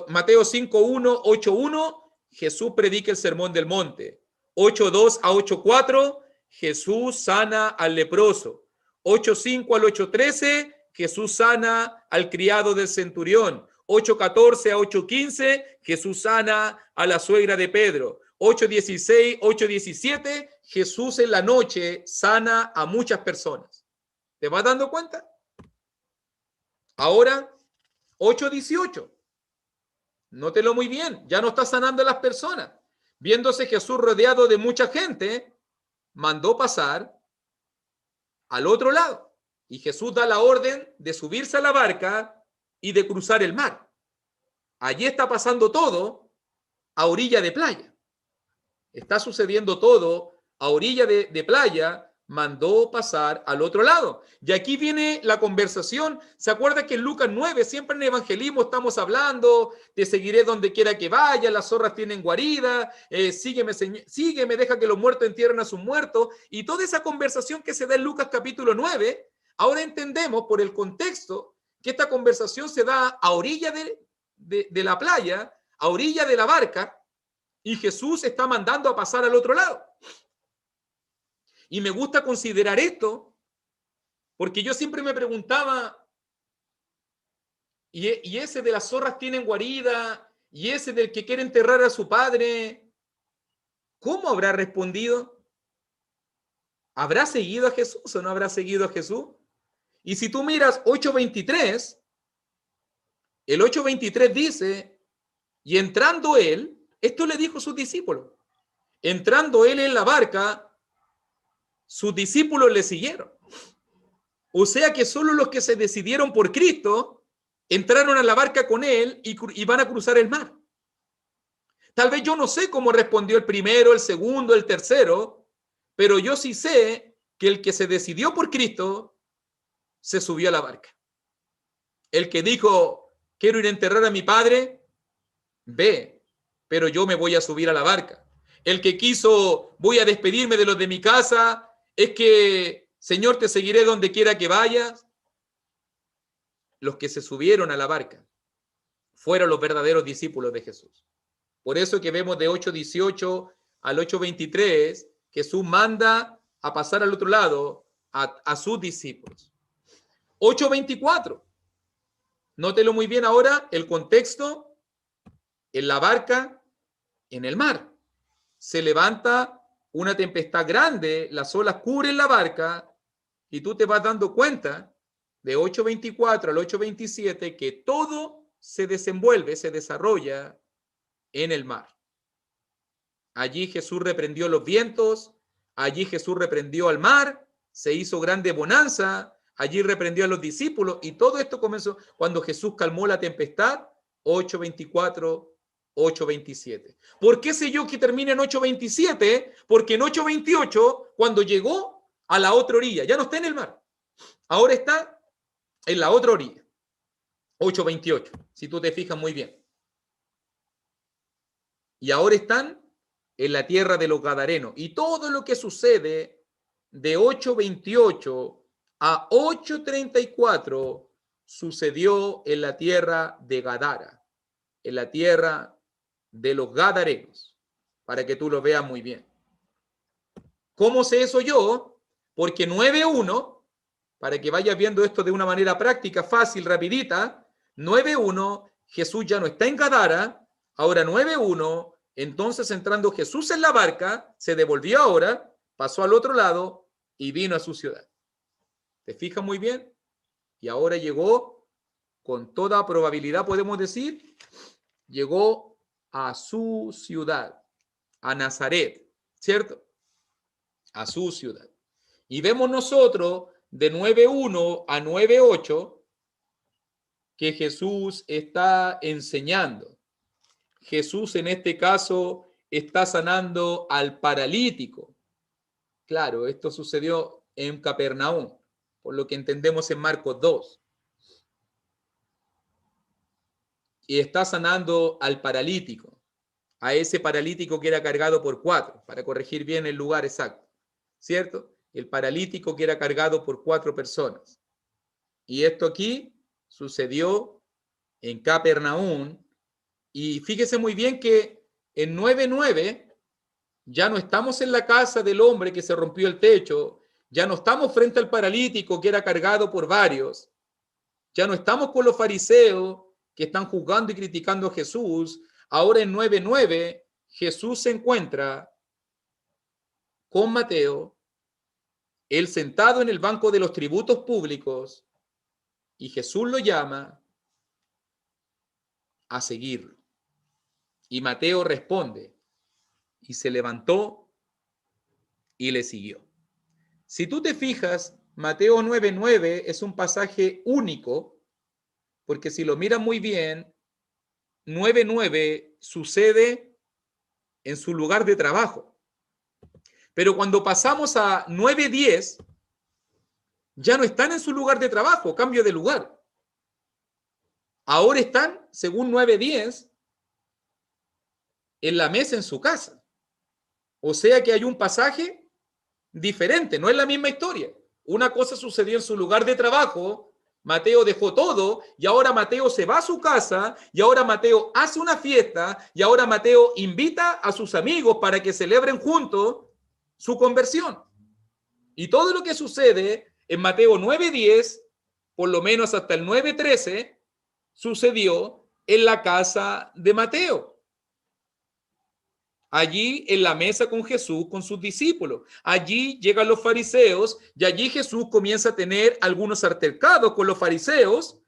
Mateo 5:1, 8:1, Jesús predica el sermón del monte. 8:2 a 8:4, Jesús sana al leproso. 8:5 al 8:13, Jesús sana al criado del centurión. 8:14 a 8:15, Jesús sana a la suegra de Pedro. 8:16, 8:17, Jesús en la noche sana a muchas personas. ¿Te vas dando cuenta? Ahora, 8:18. Nótelo muy bien, ya no está sanando a las personas. Viéndose Jesús rodeado de mucha gente, mandó pasar al otro lado. Y Jesús da la orden de subirse a la barca y de cruzar el mar. Allí está pasando todo a orilla de playa. Está sucediendo todo a orilla de playa, mandó pasar al otro lado. Y aquí viene la conversación. ¿Se acuerda que en Lucas 9, siempre en el evangelismo estamos hablando, te seguiré donde quiera que vaya, las zorras tienen guarida, sígueme, deja que los muertos entierren a sus muertos? Y toda esa conversación que se da en Lucas capítulo 9, ahora entendemos por el contexto que esta conversación se da a orilla de la playa, a orilla de la barca, y Jesús está mandando a pasar al otro lado. Y me gusta considerar esto, porque yo siempre me preguntaba, y ese de las zorras tienen guarida, y ese del que quiere enterrar a su padre, ¿cómo habrá respondido? ¿Habrá seguido a Jesús o no habrá seguido a Jesús? Y si tú miras 8:23, el 8:23 dice, y entrando él, esto le dijo a sus discípulos, entrando él en la barca, sus discípulos le siguieron. O sea que solo los que se decidieron por Cristo entraron a la barca con él y van a cruzar el mar. Tal vez yo no sé cómo respondió el primero, el segundo, el tercero, pero yo sí sé que el que se decidió por Cristo se subió a la barca. El que dijo, quiero ir a enterrar a mi padre, ve, pero yo me voy a subir a la barca. El que quiso, voy a despedirme de los de mi casa, es que, Señor, te seguiré donde quiera que vayas. Los que se subieron a la barca fueron los verdaderos discípulos de Jesús. Por eso que vemos de 8:18 al 8:23, Jesús manda a pasar al otro lado a sus discípulos. 8:24. Nótelo muy bien ahora, el contexto, en la barca, en el mar. Se levanta una tempestad grande, las olas cubren la barca y tú te vas dando cuenta de 8:24 al 8:27 que todo se desenvuelve, se desarrolla en el mar. Allí Jesús reprendió los vientos, allí Jesús reprendió al mar, se hizo grande bonanza, allí reprendió a los discípulos y todo esto comenzó cuando Jesús calmó la tempestad, 8:24, 8:27. ¿Por qué sé yo que termina en 8:27? Porque en 8:28, cuando llegó a la otra orilla, ya no está en el mar, ahora está en la otra orilla. 8:28, si tú te fijas muy bien. Y ahora están en la tierra de los Gadarenos. Y todo lo que sucede de 8:28 a 8:34 sucedió en la tierra de Gadara, en la tierra de los Gadarenos, para que tú lo veas muy bien. ¿Cómo sé eso yo? Porque 9:1, para que vayas viendo esto de una manera práctica, fácil, rapidita, 9:1, Jesús ya no está en Gadara, ahora 9:1, entonces entrando Jesús en la barca, se devolvió ahora, pasó al otro lado y vino a su ciudad. ¿Te fijas muy bien? Y ahora llegó, con toda probabilidad podemos decir, llegó a su ciudad, a Nazaret, ¿cierto? A su ciudad. Y vemos nosotros de 9:1 a 9:8 que Jesús está enseñando. Jesús en este caso está sanando al paralítico. Claro, esto sucedió en Capernaum, por lo que entendemos en Marcos 2. Y está sanando al paralítico, a ese paralítico que era cargado por 4, para corregir bien el lugar exacto, ¿cierto? El paralítico que era cargado por 4 personas. Y esto aquí sucedió en Capernaum. Y fíjese muy bien que en 9:9 ya no estamos en la casa del hombre que se rompió el techo, ya no estamos frente al paralítico que era cargado por varios, ya no estamos con los fariseos que están juzgando y criticando a Jesús. Ahora en 9:9 Jesús se encuentra con Mateo, él sentado en el banco de los tributos públicos, y Jesús lo llama a seguirlo. Y Mateo responde, y se levantó y le siguió. Si tú te fijas, Mateo 9:9 es un pasaje único, porque si lo miras muy bien, 9:9 sucede en su lugar de trabajo. Pero cuando pasamos a 9:10, ya no están en su lugar de trabajo, cambio de lugar. Ahora están, según 9:10, en la mesa en su casa. O sea que hay un pasaje diferente, no es la misma historia. Una cosa sucedió en su lugar de trabajo, Mateo dejó todo y ahora Mateo se va a su casa y ahora Mateo hace una fiesta y ahora Mateo invita a sus amigos para que celebren juntos su conversión. Y todo lo que sucede en Mateo 9:10, por lo menos hasta el 9:13, sucedió en la casa de Mateo. Allí en la mesa con Jesús, con sus discípulos. Allí llegan los fariseos y allí Jesús comienza a tener algunos altercados con los fariseos.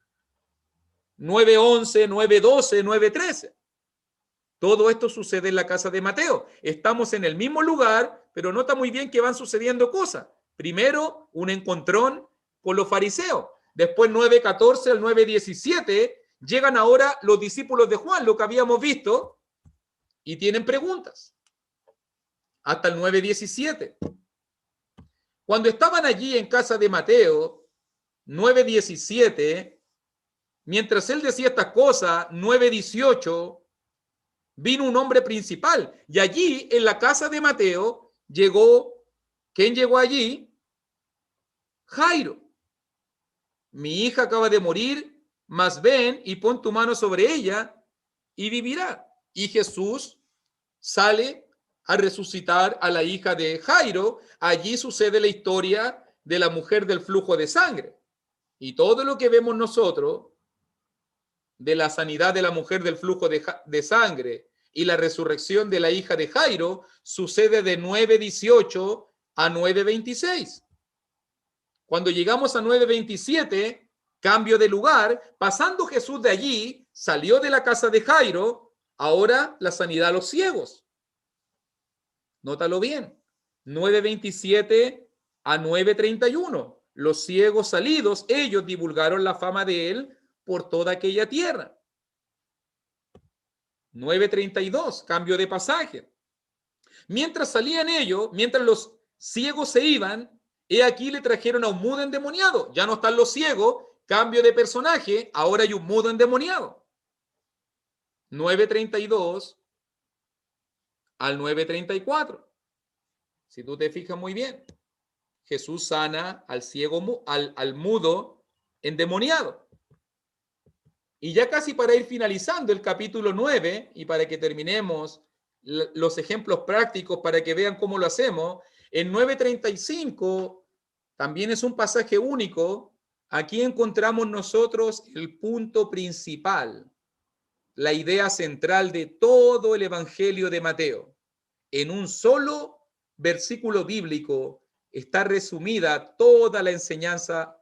9:11, 9:12, 9:13. Todo esto sucede en la casa de Mateo. Estamos en el mismo lugar, pero nota muy bien que van sucediendo cosas. Primero, un encontrón con los fariseos. Después, 9:14 al 9:17, llegan ahora los discípulos de Juan, lo que habíamos visto, y tienen preguntas. Hasta el 9:17. Cuando estaban allí en casa de Mateo, 9:17, mientras él decía estas cosas, 9:18, vino un hombre principal. Y allí, en la casa de Mateo, llegó, ¿quién llegó allí? Jairo. Mi hija acaba de morir, mas ven y pon tu mano sobre ella y vivirá. Y Jesús sale a resucitar a la hija de Jairo. Allí sucede la historia de la mujer del flujo de sangre. Y todo lo que vemos nosotros de la sanidad de la mujer del flujo de sangre y la resurrección de la hija de Jairo sucede de 9:18 a 9:26. Cuando llegamos a 9:27, cambio de lugar, pasando Jesús de allí, salió de la casa de Jairo, ahora la sanidad a los ciegos. Nótalo bien, 9:27 a 9:31. Los ciegos salidos, ellos divulgaron la fama de él por toda aquella tierra. 9:32, cambio de pasaje. Mientras salían ellos, mientras los ciegos se iban, he aquí le trajeron a un mudo endemoniado. Ya no están los ciegos, cambio de personaje, ahora hay un mudo endemoniado. 9:32 al 9:34. Si tú te fijas muy bien, Jesús sana al ciego, al mudo endemoniado. Y ya casi para ir finalizando el capítulo 9 y para que terminemos los ejemplos prácticos para que vean cómo lo hacemos, en 9:35 también es un pasaje único. Aquí encontramos nosotros el punto principal, la idea central de todo el Evangelio de Mateo. En un solo versículo bíblico está resumida toda la enseñanza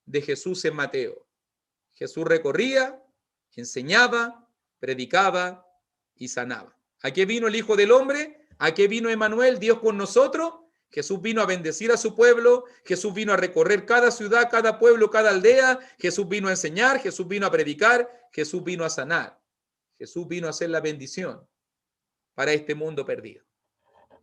de Jesús en Mateo. Jesús recorría, enseñaba, predicaba y sanaba. ¿A qué vino el Hijo del Hombre? ¿A qué vino Emmanuel, Dios con nosotros? Jesús vino a bendecir a su pueblo, Jesús vino a recorrer cada ciudad, cada pueblo, cada aldea, Jesús vino a enseñar, Jesús vino a predicar, Jesús vino a sanar, Jesús vino a hacer la bendición para este mundo perdido.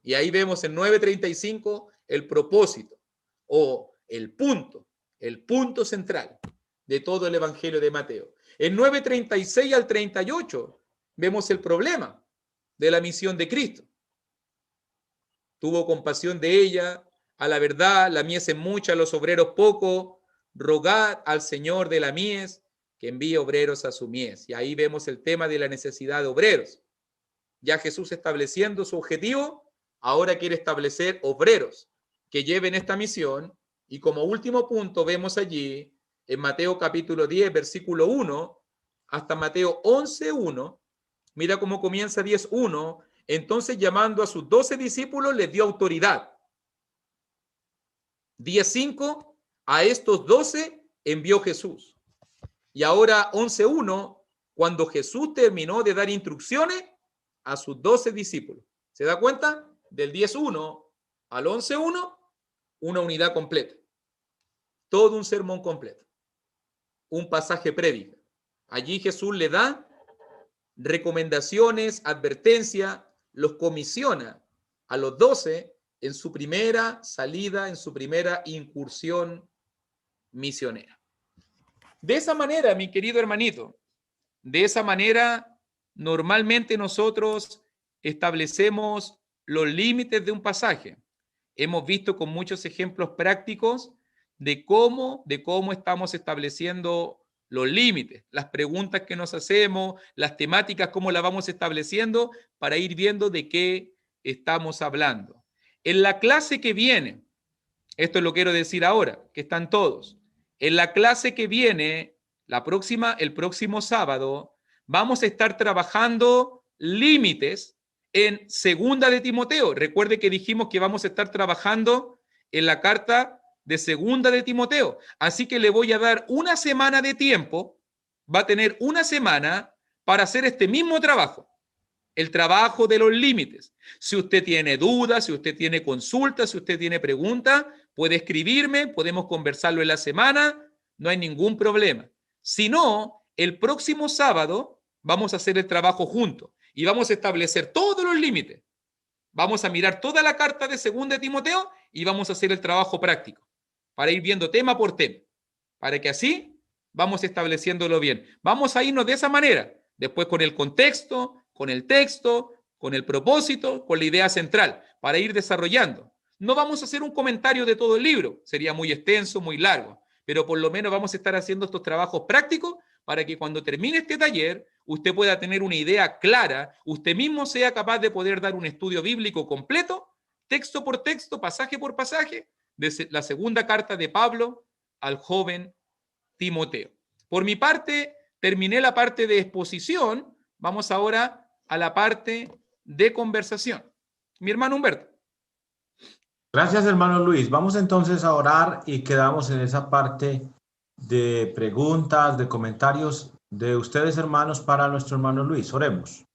Y ahí vemos en 9:35 el propósito o el punto central de todo el Evangelio de Mateo. En 9:36 al 38 vemos el problema de la misión de Cristo. Tuvo compasión de ella, a la verdad, la mies es mucha, los obreros poco, rogad al Señor de la mies que envíe obreros a su mies. Y ahí vemos el tema de la necesidad de obreros. Ya Jesús estableciendo su objetivo, ahora quiere establecer obreros que lleven esta misión. Y como último punto vemos allí en Mateo capítulo 10, versículo 1, hasta Mateo 11:1, mira cómo comienza 10:1, entonces llamando a sus 12 discípulos les dio autoridad. 10:5, a estos 12 envió Jesús. Y ahora 11:1, cuando Jesús terminó de dar instrucciones a sus 12 discípulos. ¿Se da cuenta? Del 10:1 al 11:1, una unidad completa. Todo un sermón completo. Un pasaje prédica. Allí Jesús le da recomendaciones, advertencia, los comisiona a los 12 en su primera salida, en su primera incursión misionera. De esa manera, mi querido hermanito, de esa manera, normalmente nosotros establecemos los límites de un pasaje. Hemos visto con muchos ejemplos prácticos de cómo estamos estableciendo los límites, las preguntas que nos hacemos, las temáticas, cómo las vamos estableciendo para ir viendo de qué estamos hablando. En la clase que viene, esto lo quiero decir ahora, que están todos, en la clase que viene, el próximo sábado, vamos a estar trabajando límites en Segunda de Timoteo. Recuerde que dijimos que vamos a estar trabajando en la carta de Segunda de Timoteo. Así que le voy a dar una semana de tiempo, va a tener una semana para hacer este mismo trabajo, el trabajo de los límites. Si usted tiene dudas, si usted tiene consultas, si usted tiene preguntas, puede escribirme, podemos conversarlo en la semana, no hay ningún problema. Si no, el próximo sábado vamos a hacer el trabajo juntos y vamos a establecer todos los límites. Vamos a mirar toda la carta de Segunda de Timoteo y vamos a hacer el trabajo práctico para ir viendo tema por tema, para que así vamos estableciéndolo bien. Vamos a irnos de esa manera, después con el contexto, con el texto, con el propósito, con la idea central, para ir desarrollando. No vamos a hacer un comentario de todo el libro, sería muy extenso, muy largo, pero por lo menos vamos a estar haciendo estos trabajos prácticos para que cuando termine este taller, usted pueda tener una idea clara, usted mismo sea capaz de poder dar un estudio bíblico completo, texto por texto, pasaje por pasaje, de la segunda carta de Pablo al joven Timoteo. Por mi parte, terminé la parte de exposición. Vamos ahora a la parte de conversación. Mi hermano Humberto. Gracias, hermano Luis. Vamos entonces a orar y quedamos en esa parte de preguntas, de comentarios de ustedes, hermanos, para nuestro hermano Luis. Oremos.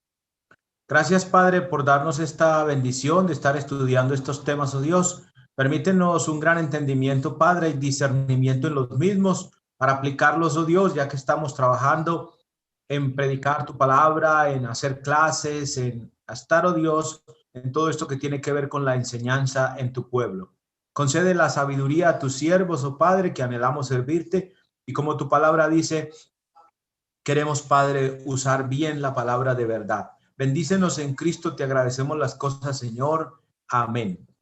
Gracias, Padre, por darnos esta bendición de estar estudiando estos temas, oh Dios. Permítenos un gran entendimiento, Padre, y discernimiento en los mismos para aplicarlos, oh Dios, ya que estamos trabajando en predicar tu palabra, en hacer clases, en estar, oh Dios, en todo esto que tiene que ver con la enseñanza en tu pueblo. Concede la sabiduría a tus siervos, oh Padre, que anhelamos servirte. Y como tu palabra dice, queremos, Padre, usar bien la palabra de verdad. Bendícenos en Cristo, te agradecemos las cosas, Señor. Amén.